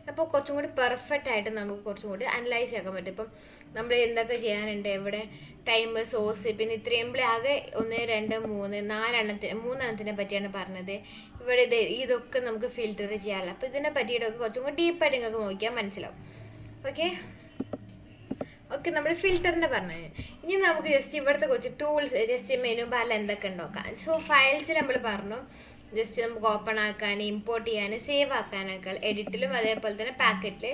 അപ്പോൾ കുറച്ചും കൂടി പെർഫെക്റ്റ് ആയിട്ട് നമുക്ക് കുറച്ചും കൂടി അനലൈസ് ആക്കാൻ പറ്റും. ഇപ്പം നമ്മൾ എന്തൊക്കെ ചെയ്യാനുണ്ട്, ഇവിടെ ടൈം, സോഴ്സ്, പിന്നെ ഇത്രയും ആകെ 1 2 3 3 പറ്റിയാണ് പറഞ്ഞത്. ഇവിടെ ഇതൊക്കെ നമുക്ക് ഫിൽറ്റർ ചെയ്യാറില്ല. അപ്പോൾ ഇതിനെ പറ്റിയിട്ടൊക്കെ കുറച്ചും കൂടി ഡീപ്പായിട്ട് നിങ്ങൾക്ക് നോക്കിയാൽ മനസ്സിലാവും. ഓക്കെ, നമ്മൾ ഫിൽറ്ററിൻ്റെ പറഞ്ഞു. ഇനി നമുക്ക് ജസ്റ്റ് ഇവിടുത്തെ കുറച്ച് ടൂൾസ്, ജസ്റ്റ് മെനു ബാറിൽ എന്തൊക്കെ നോക്കാം. സോ ഫയൽസിൽ നമ്മൾ പറഞ്ഞു ജസ്റ്റ് നമുക്ക് ഓപ്പൺ ആക്കാൻ, ഇമ്പോർട്ട് ചെയ്യാൻ, സേവ് ആക്കാനൊക്കെ എഡിറ്റിലും അതേപോലെ തന്നെ പാക്കറ്റിൽ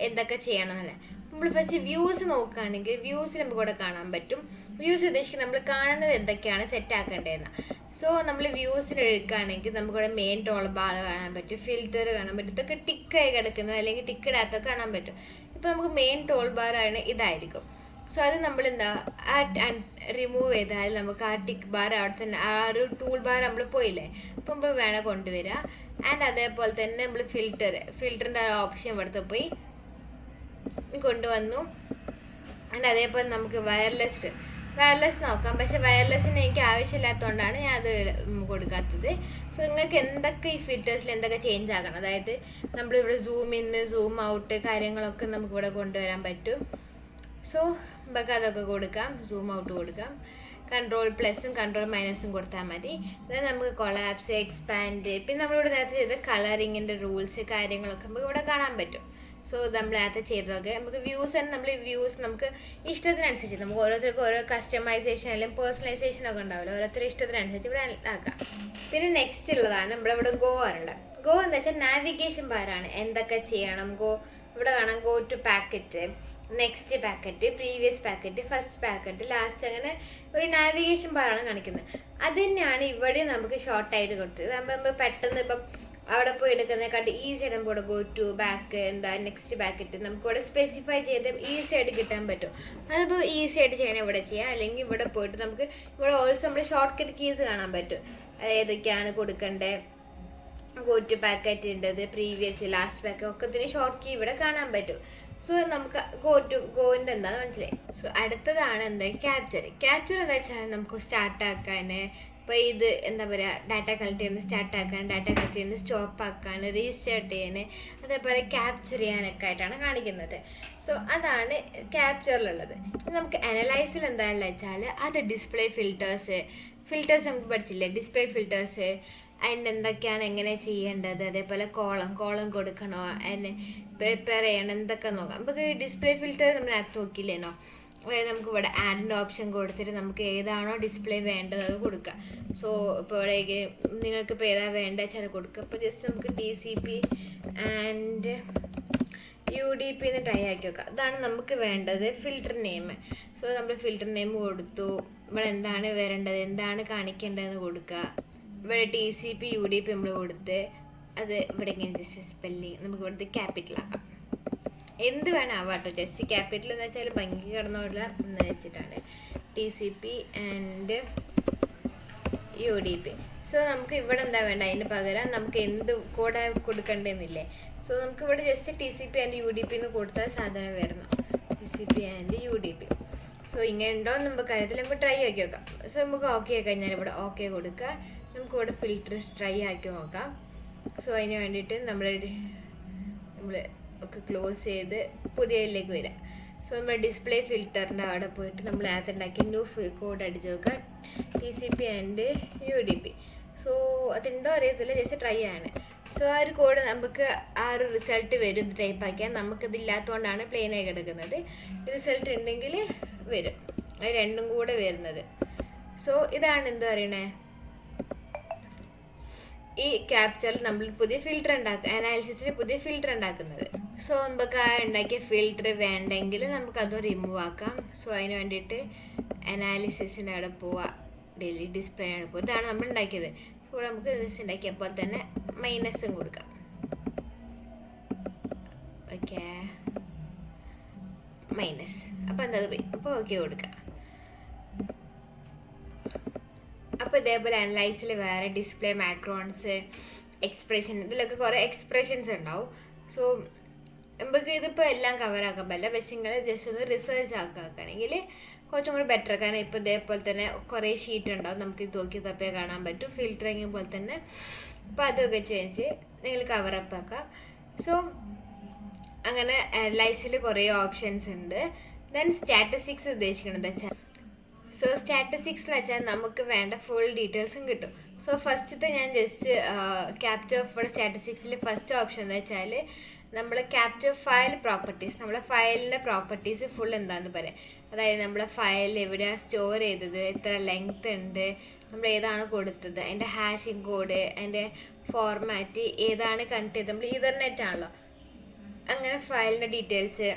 എന്തൊക്കെ ചെയ്യണമെന്നല്ലേ. നമ്മൾ ഫസ്റ്റ് വ്യൂസ് നോക്കുകയാണെങ്കിൽ വ്യൂസിൽ നമുക്ക് ഇവിടെ കാണാൻ പറ്റും. വ്യൂസ് ഉദ്ദേശിക്കുന്നത് നമ്മൾ കാണുന്നത് എന്തൊക്കെയാണ് സെറ്റ് ആക്കേണ്ടതെന്ന്. സോ നമ്മൾ വ്യൂസിൽ എടുക്കുകയാണെങ്കിൽ നമുക്കിവിടെ മെയിൻ ടോൾ ബാർ കാണാൻ പറ്റും, ഫിൽറ്റർ കാണാൻ പറ്റും, ഇതൊക്കെ ടിക്കായി കിടക്കുന്നത് അല്ലെങ്കിൽ ടിക്ക് ഇടാത്തൊക്കെ കാണാൻ പറ്റും. ഇപ്പോൾ നമുക്ക് മെയിൻ ടോൾ ബാറാണ് ഇതായിരിക്കും. സോ അത് നമ്മൾ എന്താ റിമൂവ് ചെയ്താൽ നമുക്ക് ആ ടിക്ക് ബാർ അവിടെ തന്നെ, ആ ഒരു ടൂൾ ബാർ നമ്മൾ പോയില്ലേ, അപ്പോൾ നമ്മൾ വേണം കൊണ്ടുവരിക. ആൻഡ് അതേപോലെ തന്നെ നമ്മൾ ഫിൽറ്ററിൻ്റെ ആ ഓപ്ഷൻ ഇവിടുത്തെ പോയി കൊണ്ടുവന്നു. ആൻഡ് അതേപോലെ നമുക്ക് വയർലെസ് നോക്കാം. പക്ഷെ വയർലെസ്സിന് എനിക്ക് ആവശ്യമില്ലാത്തതുകൊണ്ടാണ് ഞാൻ അത് കൊടുക്കാത്തത്. സോ നിങ്ങൾക്ക് എന്തൊക്കെ ഈ ഫിൽറ്റേഴ്സിൽ എന്തൊക്കെ ചേഞ്ച് ആക്കണം, അതായത് നമ്മളിവിടെ സൂം ഇൻ, സൂം ഔട്ട് കാര്യങ്ങളൊക്കെ നമുക്കിവിടെ കൊണ്ടുവരാൻ പറ്റും. സോ നമുക്ക് അതൊക്കെ കൊടുക്കാം, സൂം ഔട്ട് കൊടുക്കാം. Ctrl+ഉം Ctrl- കൊടുത്താൽ മതി. അതായത് നമുക്ക് കൊളാപ്സ്, എക്സ്പാൻഡ്, പിന്നെ നമ്മളിവിടെ നേരത്തെ ചെയ്ത കളറിങ്ങിൻ്റെ റൂൾസ് കാര്യങ്ങളൊക്കെ നമുക്ക് ഇവിടെ കാണാൻ പറ്റും. സോ നമ്മൾ നേരത്തെ ചെയ്തതൊക്കെ നമുക്ക് വ്യൂസ് നമുക്ക് ഇഷ്ടത്തിനനുസരിച്ച് നമുക്ക് ഓരോരുത്തർക്കും ഓരോ കസ്റ്റമൈസേഷൻ അല്ലെങ്കിൽ പേഴ്സണലൈസേഷൻ ഒക്കെ ഉണ്ടാവില്ല, ഓരോരുത്തരുടെ ഇഷ്ടത്തിനനുസരിച്ച് ഇവിടെ ആക്കാം. പിന്നെ നെക്സ്റ്റ് ഉള്ളതാണ് നമ്മളിവിടെ ഗോ ഉണ്ട്. ഗോ എന്താ വെച്ചാൽ നാവിഗേഷൻ ബാറാണ്, എന്തൊക്കെ ചെയ്യണം. ഇവിടെ കാണാം go to packet, next packet, previous packet, first packet, last, അങ്ങനെ ഒരു നാവിഗേഷൻ ബാറാണ് കാണിക്കുന്നത്. അത് തന്നെയാണ് ഇവിടെ നമുക്ക് ഷോർട്ടായിട്ട് കൊടുത്തത്. നമ്മൾ പെട്ടെന്ന് ഇപ്പം അവിടെ പോയി എടുക്കുന്നതിനെക്കാട്ടി ഈസി ആയിട്ട് നമുക്ക് ഇവിടെ go to back next packet നമുക്ക് ഇവിടെ സ്പെസിഫൈ ചെയ്ത് ഈസി ആയിട്ട് കിട്ടാൻ പറ്റും. അതിപ്പോൾ ഈസി ആയിട്ട് ചെയ്യണം ഇവിടെ ചെയ്യാം. അല്ലെങ്കിൽ ഇവിടെ പോയിട്ട് നമുക്ക് ഇവിടെ ഓൾസോ നമ്മൾ ഷോർട്ട് കട്ട് കീസ് കാണാൻ പറ്റും. ഏതൊക്കെയാണ് കൊടുക്കേണ്ടത്, ഗോ ടു പാക്കറ്റ് ഉണ്ടത്, പ്രീവിയസ്, ലാസ്റ്റ് പാക്കറ്റ് ഒക്കെ ഷോർട്ട് കീ ഇവിടെ കാണാൻ പറ്റും. സോ നമുക്ക് ഗോയിൻ്റെ എന്താണെന്ന് മനസ്സിലായി. സോ അടുത്തതാണ് ക്യാപ്ചർ. ക്യാപ്ചർ എന്താ വെച്ചാൽ നമുക്ക് സ്റ്റാർട്ടാക്കാൻ, ഇപ്പോൾ ഇത് എന്താ പറയുക, ഡാറ്റ കളക്ട് ചെയ്യുന്നത് സ്റ്റാർട്ടാക്കാൻ, ഡാറ്റ കളക്ട് ചെയ്യുന്നത് സ്റ്റോപ്പ് ആക്കാൻ, റീസ്റ്റാർട്ട് ചെയ്യാൻ, അതേപോലെ ക്യാപ്ചർ ചെയ്യാനൊക്കെ ആയിട്ടാണ് കാണിക്കുന്നത്. സോ അതാണ് ക്യാപ്ചറിലുള്ളത്. നമുക്ക് അനലൈസിൽ എന്താണെന്ന് വെച്ചാൽ അത് ഡിസ്പ്ലേ ഫിൽറ്റേഴ്സ് നമുക്ക് പഠിച്ചില്ലേ, ഡിസ്പ്ലേ ഫിൽറ്റേഴ്സ് അതിൻ്റെ എന്തൊക്കെയാണ് എങ്ങനെ ചെയ്യേണ്ടത്, അതേപോലെ കോളം കൊടുക്കണോ, അതിന് പ്രിപ്പയർ ചെയ്യണം, എന്തൊക്കെ നോക്കാം. നമുക്ക് ഡിസ്പ്ലേ ഫിൽറ്റർ നമ്മൾ അകത്ത് നോക്കില്ലേനോ, അതായത് നമുക്ക് ഇവിടെ ആഡിൻ്റെ ഓപ്ഷൻ കൊടുത്തിട്ട് നമുക്ക് ഏതാണോ ഡിസ്പ്ലേ വേണ്ടത് അത് കൊടുക്കുക. സോ ഇപ്പോൾ ഇവിടെ നിങ്ങൾക്ക് ഇപ്പോൾ ഏതാ വേണ്ടത് വെച്ചാൽ കൊടുക്കുക. അപ്പോൾ ജസ്റ്റ് നമുക്ക് TCP ആൻഡ് UDP എന്ന് ട്രൈ ആക്കി വെക്കാം. അതാണ് നമുക്ക് വേണ്ടത് ഫിൽറ്റർ നെയിം. സോ നമ്മൾ ഫിൽറ്റർ നെയിം കൊടുത്തു, ഇവിടെ എന്താണ് വരേണ്ടത്, എന്താണ് കാണിക്കേണ്ടതെന്ന് കൊടുക്കുക. ഇവിടെ TCP UDP നമ്മൾ കൊടുത്ത് അത് ഇവിടെ ഇങ്ങനെ സ്പെല്ലിങ് നമുക്ക് ഇവിടുത്തെ ക്യാപിറ്റലാക്കാം. എന്ത് വേണം ആവാട്ടോ, ജസ്റ്റ് ക്യാപിറ്റൽ എന്ന് വെച്ചാൽ ഭംഗി കിടന്നുള്ള എന്ന് വെച്ചിട്ടാണ് TCP ആൻഡ് UDP. സോ നമുക്ക് ഇവിടെ എന്താ വേണ്ട, അതിന് പകരം നമുക്ക് എന്ത് കോഡ് കൊടുക്കേണ്ടതെന്നില്ലേ. സോ നമുക്ക് ഇവിടെ ജസ്റ്റ് TCP ആൻഡ് UDP എന്ന് കൊടുത്താൽ സാധനം വരണം, TCP ആൻഡ് UDP. സോ ഇങ്ങനെ ഉണ്ടോ എന്ന് നമുക്ക് അറിയത്തില്ല, നമുക്ക് ട്രൈ ആക്കി നോക്കാം. സോ നമുക്ക് ഓക്കെ ആക്കി കഴിഞ്ഞാൽ ഇവിടെ ഓക്കെ കൊടുക്കുക. നമുക്ക് ഇവിടെ ഫിൽറ്റർ ട്രൈ ആക്കി നോക്കാം. സോ അതിന് വേണ്ടിയിട്ട് നമ്മൾ ഒക്കെ ക്ലോസ് ചെയ്ത് പുതിയതിലേക്ക് വരാം. സോ നമ്മൾ ഡിസ്പ്ലേ ഫിൽറ്ററിൻ്റെ അവിടെ പോയിട്ട് നമ്മൾ ആദ്യം ഉണ്ടാക്കിയ ന്യൂ കോഡ് അടിച്ച് നോക്കുക, TCP ആൻഡ് UDP. സോ അതുണ്ടോ അറിയത്തില്ല, ജസ്റ്റ് ട്രൈ ആണ്. സോ ആ ഒരു കോഡ് നമുക്ക് ആ ഒരു റിസൾട്ട് വരും. ഇത് ടൈപ്പ് ആക്കിയാൽ നമുക്കിതില്ലാത്തതുകൊണ്ടാണ് പ്ലെയിനായി കിടക്കുന്നത്. റിസൾട്ട് ഉണ്ടെങ്കിൽ വരും, അത് രണ്ടും കൂടെ വരുന്നത്. സോ ഇതാണ് എന്താ പറയണേ, ഈ ക്യാപ്ചറിൽ നമ്മൾ പുതിയ ഫിൽറ്റർ അനാലിസിസിൽ പുതിയ ഫിൽറ്റർ ഉണ്ടാക്കുന്നത്. സോ നമുക്ക് ആ ഉണ്ടാക്കിയ ഫിൽറ്റർ വേണ്ടെങ്കിൽ നമുക്കത് റിമൂവ് ആക്കാം. സോ അതിന് വേണ്ടിയിട്ട് അനാലിസിസിൻ്റെ അവിടെ പോവാം, ഡിലീറ്റ് ഡിസ്പ്ലേ ആണ് പോവുക. ഇതാണ് നമ്മൾ ഉണ്ടാക്കിയത്. സോ നമുക്ക് ഉണ്ടാക്കിയപ്പോൾ തന്നെ മൈനസും കൊടുക്കാം. Okay, minus. അപ്പോൾ എന്താ പോയി, അപ്പോൾ ഓക്കെ കൊടുക്കാം. അപ്പോൾ ഇതേപോലെ അനലൈസിൽ വേറെ ഡിസ്പ്ലേ, മാക്രോൺസ്, എക്സ്പ്രഷൻ, ഇതിലൊക്കെ കുറേ എക്സ്പ്രഷൻസ് ഉണ്ടാവും. സോ നമുക്ക് ഇതിപ്പോൾ എല്ലാം കവറാക്കാൻ പറ്റില്ല, പക്ഷേ നിങ്ങൾ ജസ്റ്റ് ഒന്ന് റിസർച്ച് ആക്കുകയാണെങ്കിൽ കുറച്ചും കൂടി ബെറ്റർ. കാരണം ഇപ്പോൾ ഇതേപോലെ തന്നെ കുറേ ഷീറ്റ് ഉണ്ടാവും, നമുക്ക് ഇത് നോക്കി തപ്പിയാൽ കാണാൻ പറ്റും. ഫിൽറ്ററിങ് പോലെ തന്നെ. അപ്പോൾ അതൊക്കെ വെച്ച് നിങ്ങൾ കവറപ്പ് ആക്കാം. സോ അങ്ങനെ അനലൈസിൽ കുറേ ഓപ്ഷൻസ് ഉണ്ട്. ദെൻ സ്റ്റാറ്റിസ്റ്റിക്സ് ഉദ്ദേശിക്കുന്നത് വെച്ചാൽ, സോ സ്റ്റാറ്റിസ്റ്റിക്സ് എന്ന് വെച്ചാൽ നമുക്ക് വേണ്ട ഫുൾ ഡീറ്റെയിൽസും കിട്ടും. സോ ഫസ്റ്റത്തെ ഞാൻ ജസ്റ്റ് ക്യാപ്ചർ ഫോർ സ്റ്റാറ്റിസ്റ്റിക്സിൽ ഫസ്റ്റ് ഓപ്ഷൻ എന്ന് വെച്ചാൽ നമ്മൾ ക്യാപ്ചർ ഫയൽ പ്രോപ്പർട്ടീസ്, നമ്മളെ ഫയലിൻ്റെ പ്രോപ്പർട്ടീസ് ഫുൾ എന്താണെന്ന് പറയാം. അതായത് നമ്മളെ ഫയൽ എവിടെയാണ് സ്റ്റോർ ചെയ്തത്, എത്ര ലെങ്ത് ഉണ്ട്, നമ്മൾ ഏതാണ് കൊടുത്തത്, അതിൻ്റെ ഹാഷിംഗ് കോഡ്, അതിൻ്റെ ഫോർമാറ്റ് ഏതാണ് കണക്ട് ചെയ്തത്, നമ്മൾ ഇൻ്റർനെറ്റ് ആണല്ലോ, അങ്ങനെ ഫയലിൻ്റെ ഡീറ്റെയിൽസ്,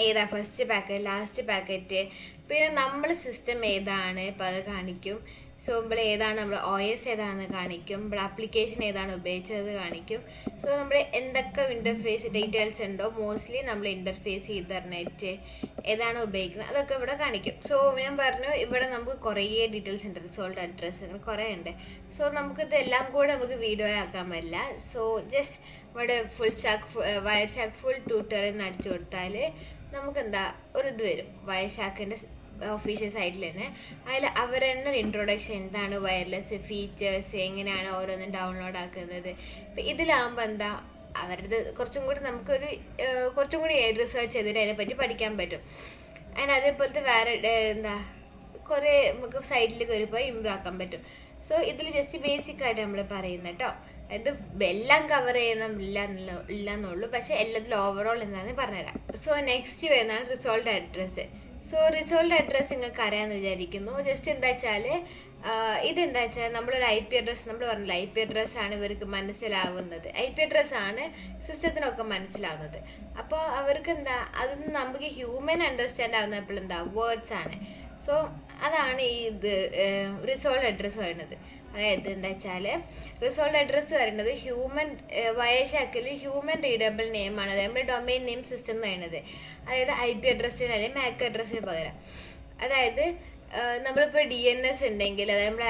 ഏതാ ഫസ്റ്റ് പാക്കറ്റ്, ലാസ്റ്റ് പാക്കറ്റ്, പിന്നെ നമ്മൾ സിസ്റ്റം ഏതാണ് ഇപ്പോൾ അത് കാണിക്കും. സോ നമ്മൾ ഏതാണ്, നമ്മൾ OS ഏതാണെന്ന് കാണിക്കും, നമ്മൾ ആപ്ലിക്കേഷൻ ഏതാണ് ഉപയോഗിച്ചത് കാണിക്കും. സോ നമ്മൾ എന്തൊക്കെ ഇൻ്റർഫേസ് ഡീറ്റെയിൽസ് ഉണ്ടോ, മോസ്റ്റ്ലി നമ്മൾ ഇൻ്റർഫേസ്, ഇൻ്റർനെറ്റ് ഏതാണ് ഉപയോഗിക്കുന്നത് അതൊക്കെ ഇവിടെ കാണിക്കും. സോ ഞാൻ പറഞ്ഞു ഇവിടെ നമുക്ക് കുറേ ഡീറ്റെയിൽസ് ഉണ്ട്, റിസോൾട്ട് അഡ്രസ്സ്, അങ്ങനെ കുറേ ഉണ്ട്. സോ നമുക്കിതെല്ലാം കൂടെ നമുക്ക് വീഡിയോയിലാക്കാൻ പറ്റില്ല. സോ ജസ്റ്റ് ഇവിടെ വയർ ഷാക്ക് ഫുൾ ട്യൂട്ടോറിയൽ അടിച്ചു കൊടുത്താൽ നമുക്കെന്താ ഒരു ഇത് വരും, വയർ ഷാക്കിൻ്റെ ഒഫീഷ്യൽ സൈറ്റിൽ തന്നെ. അതിൽ അവർ തന്നെ ഒരു ഇൻട്രൊഡക്ഷൻ, എന്താണ് വയർലെസ് ഫീച്ചേഴ്സ്, എങ്ങനെയാണ് ഓരോന്നും ഡൗൺലോഡ് ആക്കുന്നത്. ഇപ്പം ഇതിലാകുമ്പോൾ എന്താ അവരുടെ കുറച്ചും കൂടി നമുക്കൊരു കുറച്ചും കൂടി റിസർച്ച് ചെയ്തിട്ട് അതിനെപ്പറ്റി പഠിക്കാൻ പറ്റും. അതിന് അതേപോലത്തെ വേറെ എന്താ കുറേ നമുക്ക് സൈറ്റിൽ കയറിപ്പോയി ഇമ്പ്രൂവ് ആക്കാൻ പറ്റും. സോ ഇതിൽ ജസ്റ്റ് ബേസിക് ആയിട്ട് നമ്മൾ പറയുന്നത് കേട്ടോ. ഇത് എല്ലാം കവർ ഇല്ലെന്നുള്ളൂ, പക്ഷേ എല്ലാത്തിലും ഓവറോൾ എന്താണെന്ന് പറഞ്ഞുതരാം. സോ നെക്സ്റ്റ് വരുന്നതാണ് റിസോൾട്ട് അഡ്രസ്സ്. സോ റിസോൾട്ട് അഡ്രസ്സ് നിങ്ങൾക്ക് അറിയാമെന്ന് വിചാരിക്കുന്നു. ജസ്റ്റ് എന്താ വെച്ചാൽ ഇതെന്താ വെച്ചാൽ നമ്മളൊരു IP അഡ്രസ്സ് നമ്മൾ പറഞ്ഞില്ല, IP അഡ്രസ്സാണ് ഇവർക്ക് മനസ്സിലാവുന്നത്, IP അഡ്രസ്സാണ് സിസ്റ്റത്തിനൊക്കെ മനസ്സിലാവുന്നത്. അപ്പോൾ അവർക്ക് എന്താ അതൊന്നും നമുക്ക് ഹ്യൂമൻ അണ്ടർസ്റ്റാൻഡ് ആവുന്ന എപ്പോഴെന്താ വേർഡ്സ് ആണ്. സോ അതാണ് ഈ ഇത് റിസോൾവ് അഡ്രസ്സ് വരുന്നത്. അതായത് എന്താ വെച്ചാൽ റിസോൾവ് അഡ്രസ്സ് വരുന്നത് ഹ്യൂമൻ വയശാക്കിൽ ഹ്യൂമൻ റീഡബിൾ നെയിമാണ്, അതായത് നമ്മുടെ ഡൊമൈൻ നെയിം സിസ്റ്റം എന്ന് പറയുന്നത്. അതായത് IP അഡ്രസ്സിന് അല്ലെങ്കിൽ MAC അഡ്രസ്സിന് പകരം. അതായത് നമ്മളിപ്പോൾ DNS ഉണ്ടെങ്കിൽ, അതായത് നമ്മൾ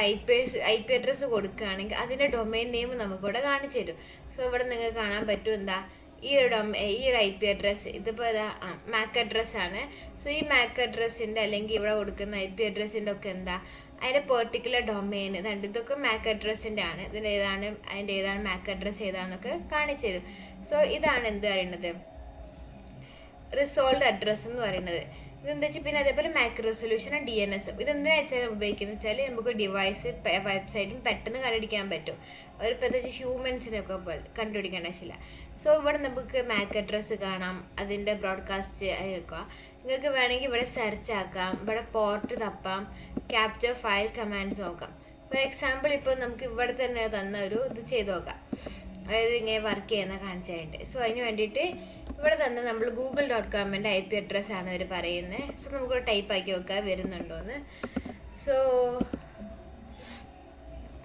IP അഡ്രസ്സ് കൊടുക്കുകയാണെങ്കിൽ അതിൻ്റെ ഡൊമൈൻ നെയിം നമുക്കിവിടെ കാണിച്ചു തരും. സോ ഇവിടെ നിങ്ങൾക്ക് കാണാൻ പറ്റും എന്താ ഈ ഒരു IP അഡ്രസ്സ് ഇതിപ്പോൾ ഇതാ MAC അഡ്രസ്സാണ്. സോ ഈ MAC അഡ്രസ്സിൻ്റെ അല്ലെങ്കിൽ ഇവിടെ കൊടുക്കുന്ന IP അഡ്രസ്സിൻ്റെ ഒക്കെ എന്താ അതിൻ്റെ പെർട്ടിക്കുലർ ഡൊമൈൻ ഇതുണ്ട്. ഇതൊക്കെ MAC അഡ്രസ്സിൻ്റെ ആണ്. ഇതിൻ്റെ ഏതാണ് അതിൻ്റെ ഏതാണ് MAC അഡ്രസ്സ് ഏതാണെന്നൊക്കെ കാണിച്ചു തരും. സോ ഇതാണ് എന്ത് പറയുന്നത് റിസോൾവ് അഡ്രസ്സ് എന്ന് പറയുന്നത്. ഇതെന്താ വെച്ചാൽ പിന്നെ അതേപോലെ MAC റെസൊല്യൂഷനും DNS ഇതെന്തിനാ വെച്ചാൽ ഉപയോഗിക്കുന്നത് വെച്ചാൽ നമുക്ക് ഡിവൈസ് വെബ്സൈറ്റും പെട്ടെന്ന് കണ്ടുപിടിക്കാൻ പറ്റും. ഒരു പ്രത്യേകിച്ച് ഹ്യൂമൻസിനൊക്കെ പോലെ കണ്ടുപിടിക്കേണ്ട ആവശ്യമില്ല. സോ ഇവിടെ നമുക്ക് MAC അഡ്രസ്സ് കാണാം, അതിൻ്റെ ബ്രോഡ്കാസ്റ്റ് വെക്കുക. നിങ്ങൾക്ക് വേണമെങ്കിൽ ഇവിടെ സെർച്ച് ആക്കാം, ഇവിടെ പോർട്ട് തപ്പാം, ക്യാപ്ചർ ഫയൽ കമാൻഡ്സ് നോക്കാം. ഫോർ എക്സാമ്പിൾ ഇപ്പോൾ നമുക്ക് ഇവിടെ തന്നെ തന്ന ഒരു ഇത് ചെയ്ത് നോക്കാം, അതായത് ഇങ്ങനെ വർക്ക് ചെയ്യുന്ന കാണിച്ചായിട്ട്. സോ അതിന് വേണ്ടിയിട്ട് ഇവിടെ തന്നെ നമ്മൾ google.com IP അഡ്രസ്സാണ് അവർ പറയുന്നത്. സോ നമുക്ക് ടൈപ്പ് ആക്കി നോക്കാം വരുന്നുണ്ടോയെന്ന്. സോ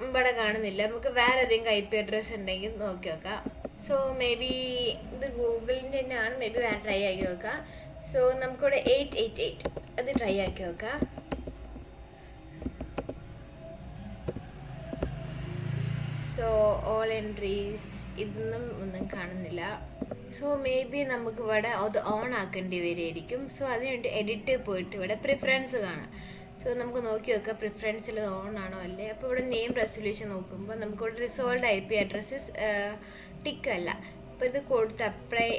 ഇവിടെ കാണുന്നില്ല, നമുക്ക് വേറെ ഏതെങ്കിലും IP അഡ്രസ്സ് ഉണ്ടെങ്കിൽ നോക്കി നോക്കാം. സോ മേ ബി ഇത് ഗൂഗിളിൻ്റെ തന്നെയാണ്, മേ ബി വേറെ ട്രൈ ആക്കി നോക്കാം. സോ നമുക്കിവിടെ 888 അത് ട്രൈ ആക്കി നോക്കാം. സോ ഓൾ എൻട്രീസ് ഇതൊന്നും ഒന്നും കാണുന്നില്ല. സോ മേ ബി നമുക്ക് ഇവിടെ അത് ഓൺ ആക്കേണ്ടി വരുമായിരിക്കും. സോ അതിനുവേണ്ടി എഡിറ്റ് പോയിട്ട് ഇവിടെ പ്രിഫറൻസ് കാണാം. സോ നമുക്ക് നോക്കി നോക്കാം പ്രിഫറൻസിൽ ഓൺ ആണോ അല്ലേ. അപ്പോൾ ഇവിടെ നെയിം റെസൊല്യൂഷൻ നോക്കുമ്പോൾ നമുക്കിവിടെ റിസോൾവ് IP അഡ്രസ്സസ് ടിക്കല്ല. അപ്പോൾ ഇത് കൊടുത്ത് അപ്ലൈ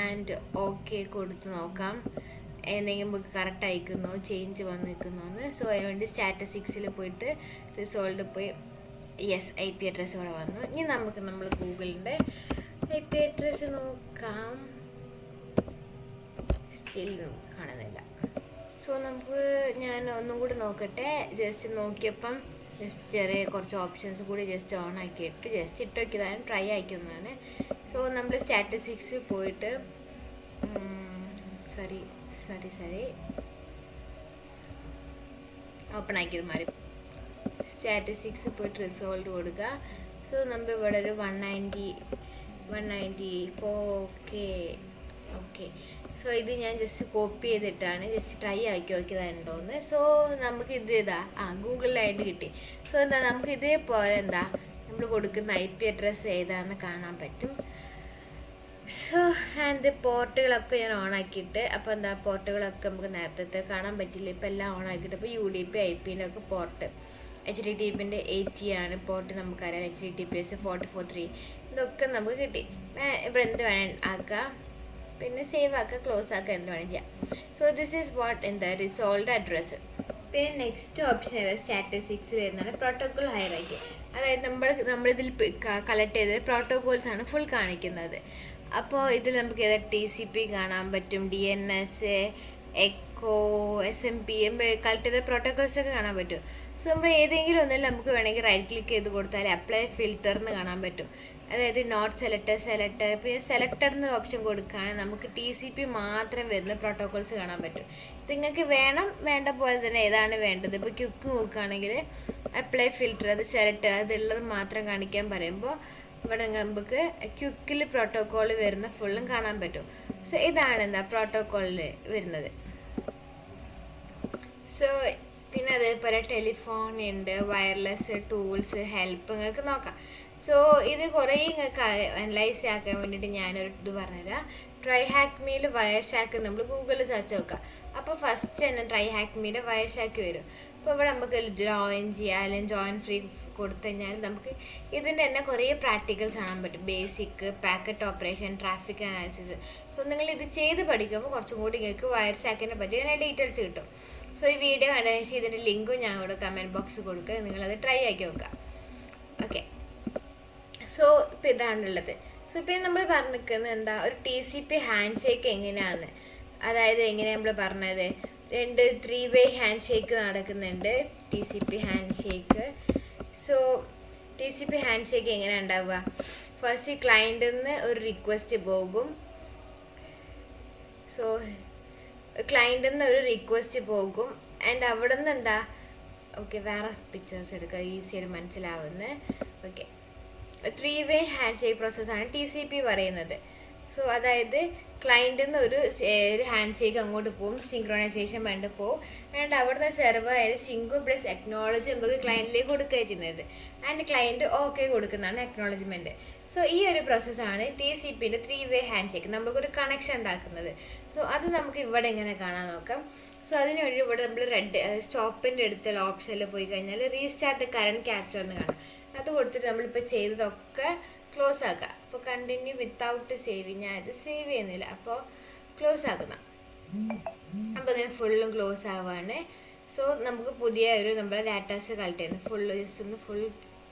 ആൻഡ് ഓക്കെ കൊടുത്ത് നോക്കാം എന്തെങ്കിലും നമുക്ക് കറക്റ്റ് അയക്കുന്നോ ചേഞ്ച് വന്നിരിക്കുന്നോ എന്ന്. സോ അതിനുവേണ്ടി സ്റ്റാറ്റസ്റ്റിക്സിൽ പോയിട്ട് റിസോൾവ് പോയി യെസ് IP അഡ്രസ്സ് ഇവിടെ വന്നു. ഇനി നമുക്ക് നമ്മൾ ഗൂഗിളിൻ്റെ IP അഡ്രസ്സ് നോക്കാം. സ്റ്റിൽ കാണുന്നില്ല. സോ നമുക്ക് ഞാൻ ഒന്നും കൂടി നോക്കട്ടെ. ജസ്റ്റ് നോക്കിയപ്പം ജസ്റ്റ് ചെറിയ കുറച്ച് ഓപ്ഷൻസ് കൂടി ജസ്റ്റ് ഓൺ ആക്കിയിട്ട് ജസ്റ്റ് ഇട്ട് നോക്കിയതാണ്, ട്രൈ ആക്കുന്നതാണ്. സോ നമ്മൾ സ്റ്റാറ്റിസ്റ്റിക്സിൽ പോയിട്ട് സോറി ഓപ്പൺ ആക്കിയത് മാറി. സ്റ്റാറ്റിസ്റ്റിക്സ് പോയിട്ട് റിസോൾവ് കൊടുക്കുക. സോ നമ്മൾ ഇവിടെ ഒരു 194 ഓക്കെ. സോ ഇത് ഞാൻ ജസ്റ്റ് കോപ്പി ചെയ്തിട്ടാണ് ജസ്റ്റ് ട്രൈ ആക്കി നോക്കിയതുണ്ടോയെന്ന്. സോ നമുക്ക് ഇത് ഗൂഗിളിലായിട്ട് കിട്ടി. സോ എന്താ നമുക്ക് ഇതേപോലെ എന്താ നമ്മൾ കൊടുക്കുന്ന IP അഡ്രസ്സ് ഏതാണെന്ന് കാണാൻ പറ്റും. സോ ആൻഡ് പോർട്ടുകളൊക്കെ ഞാൻ ഓണാക്കിയിട്ട് അപ്പോൾ എന്താ പോർട്ടുകളൊക്കെ നമുക്ക് നേരത്തെ കാണാൻ പറ്റില്ല, ഇപ്പോൾ എല്ലാം ഓണാക്കിയിട്ട് ഇപ്പോൾ UDP IP-ൻ്റെ ഒക്കെ പോർട്ട് HTTP-ൻ്റെ 80 ആണ് പോർട്ട്, നമുക്കറിയാം HTTPS 443 ഇതൊക്കെ നമുക്ക് കിട്ടി. ഇവിടെ എന്ത് വേണം ആക്കാം, പിന്നെ സേവ് ആക്കുക, ക്ലോസ് ആക്കുക, എന്ത് വേണം ചെയ്യാം. സോ ദിസ് ഈസ് വാട്ട് എന്താ റിസോൾവ് അഡ്രസ്സ്. പിന്നെ നെക്സ്റ്റ് ഓപ്ഷൻ ഏതാ സ്റ്റാറ്റിസ്റ്റിക്സ് വരുന്നതാണ് പ്രോട്ടോകോൾ ഹയറാർക്കി. അതായത് നമ്മളിതിൽ കളക്ട് ചെയ്തത് പ്രോട്ടോകോൾസാണ് ഫുൾ കാണിക്കുന്നത്. അപ്പോൾ ഇതിൽ നമുക്ക് ഏതാ TCP കാണാൻ പറ്റും, DNS, എക്കോ, SMP കളക്ട് ചെയ്ത പ്രോട്ടോകോൾസൊക്കെ കാണാൻ പറ്റും. സോ നമ്മൾ ഏതെങ്കിലും ഒന്നിൽ നമുക്ക് വേണമെങ്കിൽ റൈറ്റ് ക്ലിക്ക് ചെയ്ത് കൊടുത്താൽ അപ്ലൈ ഫിൽറ്ററിന് കാണാൻ പറ്റും. അതായത് നോട്ട് സെലക്ടർ പിന്നെ സെലക്ടർ എന്നൊരു ഓപ്ഷൻ കൊടുക്കുകയാണെങ്കിൽ നമുക്ക് TCP മാത്രം വരുന്ന പ്രോട്ടോകോൾസ് കാണാൻ പറ്റും. ഇത് നിങ്ങൾക്ക് വേണ്ട പോലെ തന്നെ ഏതാണ് വേണ്ടത്. ഇപ്പോൾ ക്യുക്ക് നോക്കുകയാണെങ്കിൽ അപ്ലൈ ഫിൽറ്റർ അത് സെലക്ട് അതുള്ളത് മാത്രം കാണിക്കാൻ പറയുമ്പോൾ ഇവിടെ നമുക്ക് ക്യുക്കിൽ പ്രോട്ടോകോൾ വരുന്ന ഫുള്ളും കാണാൻ പറ്റും. സോ ഇതാണ് എന്താ പ്രോട്ടോകോളിൽ വരുന്നത്. സോ പിന്നെ അതേപോലെ ടെലിഫോൺ ഉണ്ട്, വയർലെസ് ടൂൾസ്, ഹെൽപ്പ് നിങ്ങൾക്ക് നോക്കാം. സോ ഇത് കുറേ നിങ്ങൾക്ക് അനലൈസ് ആക്കാൻ വേണ്ടിയിട്ട് ഞാനൊരു ഇത് പറഞ്ഞുതരാം. ട്രൈ ഹാക്ക് മീൽ വയർഷാക്ക് നമ്മൾ ഗൂഗിളിൽ സെർച്ച് നോക്കാം. അപ്പോൾ ഫസ്റ്റ് തന്നെ ട്രൈ ഹാക്ക് മീൻ്റെ വയർഷാക്ക് വരും. അപ്പോൾ ഇവിടെ നമുക്ക് ജോയിൻ ചെയ്യാം, അല്ലെങ്കിൽ ജോയിൻ ഫ്രീ കൊടുത്തു കഴിഞ്ഞാൽ നമുക്ക് ഇതിൻ്റെ തന്നെ കുറേ പ്രാക്ടിക്കൽസ് കാണാൻ പറ്റും. Basic, packet operation, traffic analysis. So നിങ്ങൾ ഇത് ചെയ്ത് പഠിക്കുമ്പോൾ കുറച്ചും കൂടി നിങ്ങൾക്ക് വയർഷാക്കിനെ പറ്റി ഡീറ്റെയിൽസ് കിട്ടും. സോ ഈ വീഡിയോ കണ്ടതിന് ശേഷം ഇതിൻ്റെ ലിങ്കും ഞാൻ ഇവിടെ കമൻറ്റ് ബോക്സ് കൊടുക്കുക, നിങ്ങളത് ട്രൈ ആക്കി നോക്കുക. ഓക്കെ, സോ ഇപ്പോൾ ഇതാണുള്ളത്. സോ പിന്നെ നമ്മൾ പറഞ്ഞിരിക്കുന്നത് എന്താ ഒരു TCP ഹാൻഡ് ഷേക്ക് എങ്ങനെയാണെന്ന്. അതായത് എങ്ങനെ നമ്മൾ പറഞ്ഞത് 3 way ഹാൻഡ് ഷേക്ക് നടക്കുന്നുണ്ട്. TCP hand shake. So TCP hand shake എങ്ങനെ ഉണ്ടാവുക? ഫസ്റ്റ് ക്ലയൻറ്റിൽ നിന്ന് ഒരു റിക്വസ്റ്റ് പോകും. സോ ക്ലയൻറ്റിൽ നിന്ന് ഒരു റിക്വസ്റ്റ് പോകും ആൻഡ് അവിടെ നിന്ന് എന്താ, ഓക്കെ വേറെ പിക്ചേഴ്സ് എടുക്കുക ഈസിയായിട്ട് മനസ്സിലാവുന്നത്. ഓക്കെ, 3-way ഹാൻഡ് ഷേക്ക് പ്രോസസ്സാണ് TCP പറയുന്നത്. സോ അതായത് ക്ലയൻറ്റിൽ നിന്ന് ഒരു ഹാൻഡ് ഷേക്ക് അങ്ങോട്ട് പോകും, സിങ്ക്രോണൈസേഷൻ വേണ്ടി പോകും ആൻഡ് അവിടുന്ന് സെർവർ ആയാലും സിങ്ക് പ്ലസ് എക്നോളജി നമുക്ക് ക്ലയൻറ്റിലേക്ക് കൊടുക്കുക ചെയ്യുന്നത് ആൻഡ് ക്ലയൻറ്റ് ഓക്കെ കൊടുക്കുന്നതാണ് എക്നോളജ്മെൻറ്റ്. സോ ഈ ഒരു പ്രോസസ്സാണ് TCPൻ്റെ 3-way ഹാൻഡ് ഷേക്ക്, നമുക്കൊരു കണക്ഷൻ ഉണ്ടാക്കുന്നത്. സോ അത് നമുക്ക് ഇവിടെ എങ്ങനെ കാണാൻ നോക്കാം. സോ അതിനുവേണ്ടി ഇവിടെ നമ്മൾ റെഡ് സ്റ്റോപ്പിൻ്റെ അടുത്തുള്ള ഓപ്ഷനിൽ പോയി കഴിഞ്ഞാൽ റീസ്റ്റാർട്ട് കറണ്ട് ക്യാപ്ചർ എന്ന് കാണാം. അത് കൊടുത്തിട്ട് നമ്മളിപ്പോൾ ചെയ്തതൊക്കെ ക്ലോസ് ആക്കുക. അപ്പോൾ കണ്ടിന്യൂ വിത്തൗട്ട് സേവിങ്, ഞാൻ ഇത് സേവ് ചെയ്യുന്നില്ല, അപ്പോൾ ക്ലോസ് ആക്കുന്ന. അപ്പോൾ ഇങ്ങനെ ഫുള്ളും ക്ലോസ് ആവുകയാണ്. സോ നമുക്ക് പുതിയ ഒരു നമ്മളെ ഡാറ്റാസ് കളക്ട് ചെയ്യുന്നത് ഫുള്ള് ജസ്റ്റ് ഒന്ന് ഫുൾ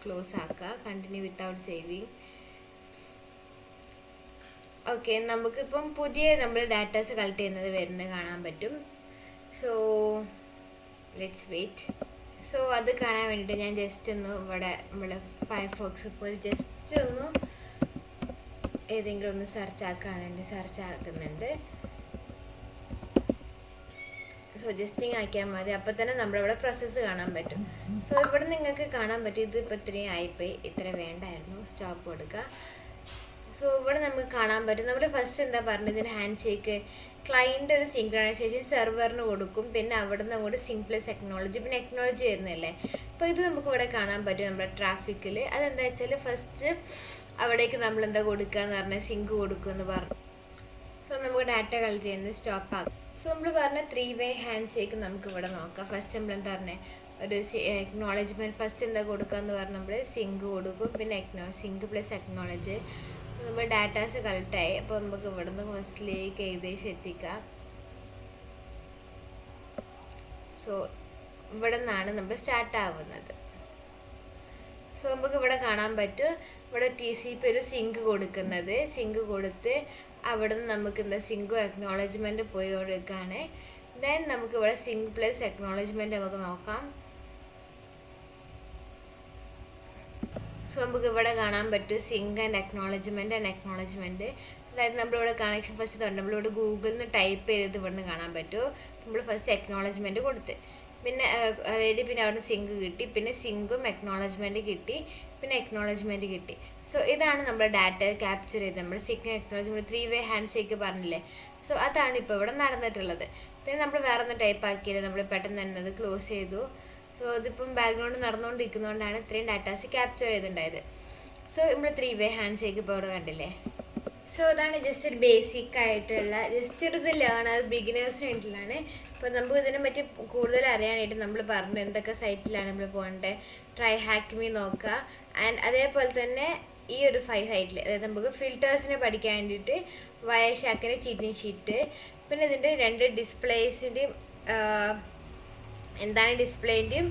ക്ലോസ് ആക്കുക, കണ്ടിന്യൂ വിത്തൗട്ട് സേവിങ്. ഓക്കെ, നമുക്കിപ്പം പുതിയ നമ്മൾ ഡാറ്റാസ് കളക്ട് ചെയ്യുന്നത് വരുന്നത് കാണാൻ പറ്റും. So let's wait. സോ അത് കാണാൻ വേണ്ടിയിട്ട് ഞാൻ ജസ്റ്റ് ഒന്ന് ഇവിടെ നമ്മളെ ഫയർഫോക്സ് ഇപ്പോൾ ജസ്റ്റ് ഒന്ന് ഏതെങ്കിലും ഒന്ന് സെർച്ച് ആക്കുന്നുണ്ട്. സോ ജസ്റ്റിങ് ആക്കിയാൽ മതി, അപ്പോൾ തന്നെ നമ്മളിവിടെ പ്രോസസ്സ് കാണാൻ പറ്റും. സോ ഇവിടെ നിങ്ങൾക്ക് കാണാൻ പറ്റും ഇത് ഇപ്പോൾ ഇത്രയും ആയിപ്പോയി, ഇത്ര വേണ്ടായിരുന്നു, സ്റ്റോപ്പ് കൊടുക്കുക. സോ ഇവിടെ നമുക്ക് കാണാൻ പറ്റും നമ്മൾ ഫസ്റ്റ് എന്താ പറഞ്ഞത്, ഇതിന് ഹാൻഡ് ഷേക്ക് ക്ലയൻറ്റ് ഒരു സിങ്ക്രണൈസേഷൻ സെർവറിന് കൊടുക്കും, പിന്നെ അവിടെ നിന്ന് അങ്ങോട്ട് സിങ്ക് പ്ലസ് എക്നോളജി, പിന്നെ എക്നോളജി വരുന്നില്ലേ. അപ്പോൾ ഇത് നമുക്ക് ഇവിടെ കാണാൻ പറ്റും നമ്മുടെ ട്രാഫിക്കിൽ. അതെന്താ വെച്ചാൽ ഫസ്റ്റ് അവിടേക്ക് നമ്മൾ എന്താ കൊടുക്കുക എന്ന് പറഞ്ഞാൽ സിങ്ക് കൊടുക്കും എന്ന് പറഞ്ഞു. സോ നമുക്ക് ഡാറ്റ കളക്ട് ചെയ്യുന്നത് സ്റ്റോപ്പ് ആകും. സോ നമ്മൾ പറഞ്ഞ 3-way ഹാൻഡ് ഷേക്ക് നമുക്ക് ഇവിടെ നോക്കാം. ഫസ്റ്റ് നമ്മൾ എന്താ പറഞ്ഞത്, ഒരു എക്നോളജ്മെൻറ്റ് ഫസ്റ്റ് എന്താ കൊടുക്കുക എന്ന് പറഞ്ഞാൽ നമ്മൾ സിങ്ക് കൊടുക്കും, പിന്നെ സിങ്ക് പ്ലസ് എക്നോളജി. നമ്മൾ ഡാറ്റാസ് കളക്റ്റായി. അപ്പോൾ നമുക്ക് ഇവിടെ നിന്ന് ഫസ്റ്റിലേക്ക് ഏകദേശം എത്തിക്കാം. സോ ഇവിടെ നിന്നാണ് നമ്മൾ സ്റ്റാർട്ട് ആവുന്നത്. സോ നമുക്ക് ഇവിടെ കാണാൻ പറ്റും ഇവിടെ TCP ഒരു സിങ്ക് കൊടുക്കുന്നത്, സിങ്ക് കൊടുത്ത് അവിടെ നിന്ന് നമുക്ക് എന്താ സിങ്കും എക്നോളജ്മെൻറ്റ് പോയി കൊടുക്കുകയാണ്. ദെൻ നമുക്ക് ഇവിടെ സിങ്ക് പ്ലസ് എക്നോളജ്മെൻറ്റ് നമുക്ക് നോക്കാം. സോ നമുക്ക് ഇവിടെ കാണാൻ പറ്റും സിങ്ക് ആൻഡ് എക്നോളജ്മെൻറ്റ്. അതായത് നമ്മളിവിടെ കണക്ഷൻ ഫസ്റ്റ് തന്നെ നമ്മളിവിടെ ഗൂഗിളിൽ നിന്ന് ടൈപ്പ് ചെയ്തത് ഇവിടെ നിന്ന് കാണാൻ പറ്റും. നമ്മൾ ഫസ്റ്റ് എക്നോളജ്മെൻറ്റ് കൊടുത്ത്, പിന്നെ അതായത് പിന്നെ അവിടെ നിന്ന് സിങ്ക് കിട്ടി, പിന്നെ സിങ്കും എക്നോളജ്മെൻറ്റ് കിട്ടി, പിന്നെ എക്നോളജ്മെൻറ്റ് കിട്ടി. സോ ഇതാണ് നമ്മൾ ഡാറ്റ ക്യാപ്ചർ ചെയ്ത് നമ്മൾ sync acknowledgement 3-way handshake പറഞ്ഞില്ലേ. സോ അതാണ് ഇപ്പോൾ ഇവിടെ നടന്നിട്ടുള്ളത്. പിന്നെ നമ്മൾ വേറെ ഒന്ന് ടൈപ്പ് ആക്കിയില്ല, നമ്മൾ പെട്ടെന്ന് തന്നെ അത് ക്ലോസ് ചെയ്തു. സോ ഇതിപ്പം ബാക്ക്ഗ്രൗണ്ട് നടന്നുകൊണ്ടിരിക്കുന്നതുകൊണ്ടാണ് ഇത്രയും ഡാറ്റാസ് ക്യാപ്ചർ ചെയ്തിട്ടുണ്ടായത്. സോ നമ്മൾ 3-way ഹാൻഡ് ഷേക്ക് ഇപ്പോൾ ഇവിടെ കണ്ടില്ലേ. സോ അതാണ് ജസ്റ്റ് ഒരു ബേസിക് ആയിട്ടുള്ള ജസ്റ്റ് ഒരു ഇത് ലേൺ ബിഗിനേഴ്സിന് വേണ്ടിയിട്ടാണ്. അപ്പോൾ നമുക്ക് ഇതിനെ പറ്റി കൂടുതൽ അറിയാനായിട്ട് നമ്മൾ പറഞ്ഞു എന്തൊക്കെ സൈറ്റിലാണ് നമ്മൾ പോകേണ്ടത്, ട്രൈ ഹാക്ക് മീ നോക്കുക. ആൻഡ് അതേപോലെ തന്നെ ഈ ഒരു സൈറ്റിൽ അതായത് നമുക്ക് ഫിൽറ്റേഴ്സിനെ പഠിക്കാൻ വേണ്ടിയിട്ട് വയർഷാക്കിൻ്റെ ചീറ്റിംഗ് ഷീറ്റ്, പിന്നെ ഇതിൻ്റെ 2 ഡിസ്പ്ലേസിൻ്റെയും എന്താണ് ഡിസ്പ്ലേൻ്റെയും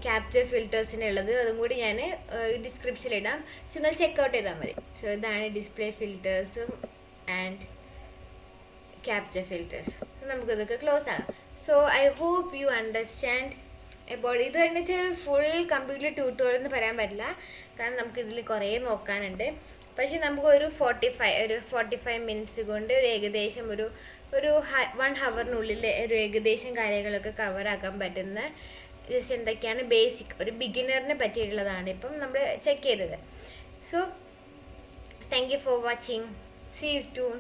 ക്യാപ്ചർ ഫിൽറ്റേഴ്സിൻ്റെ ഉള്ളത്, അതും കൂടി ഞാൻ ഡിസ്ക്രിപ്ഷനിലിടാം. സോ നിങ്ങൾ ചെക്കൗട്ട് ചെയ്താൽ മതി. സോ ഇതാണ് ഡിസ്പ്ലേ ഫിൽറ്റേഴ്സും ആൻഡ് ക്യാപ്ചർ ഫിൽറ്റേഴ്സ്. നമുക്കിതൊക്കെ ക്ലോസ് ആകാം. So I hope you understand about ഇത്. എന്നിട്ട് ഫുൾ കംപ്ലീറ്റ്ലി ട്യൂട്ടോറിയൽ എന്ന് പറയാൻ പറ്റില്ല, കാരണം നമുക്കിതിൽ കുറേ നോക്കാനുണ്ട്. പക്ഷേ നമുക്ക് ഒരു 45 മിനിറ്റ്സ് കൊണ്ട് ഒരു ഏകദേശം ഒരു 1 ഹവറിനുള്ളിൽ ഒരു ഏകദേശം കാര്യങ്ങളൊക്കെ കവറാക്കാൻ പറ്റുന്ന ജസ്റ്റ് എന്തൊക്കെയാണ് ബേസിക് ഒരു ബിഗിനറിനെ പറ്റിയിട്ടുള്ളതാണ് ഇപ്പം നമ്മൾ ചെക്ക് ചെയ്തത്. So thank you for watching. See you soon.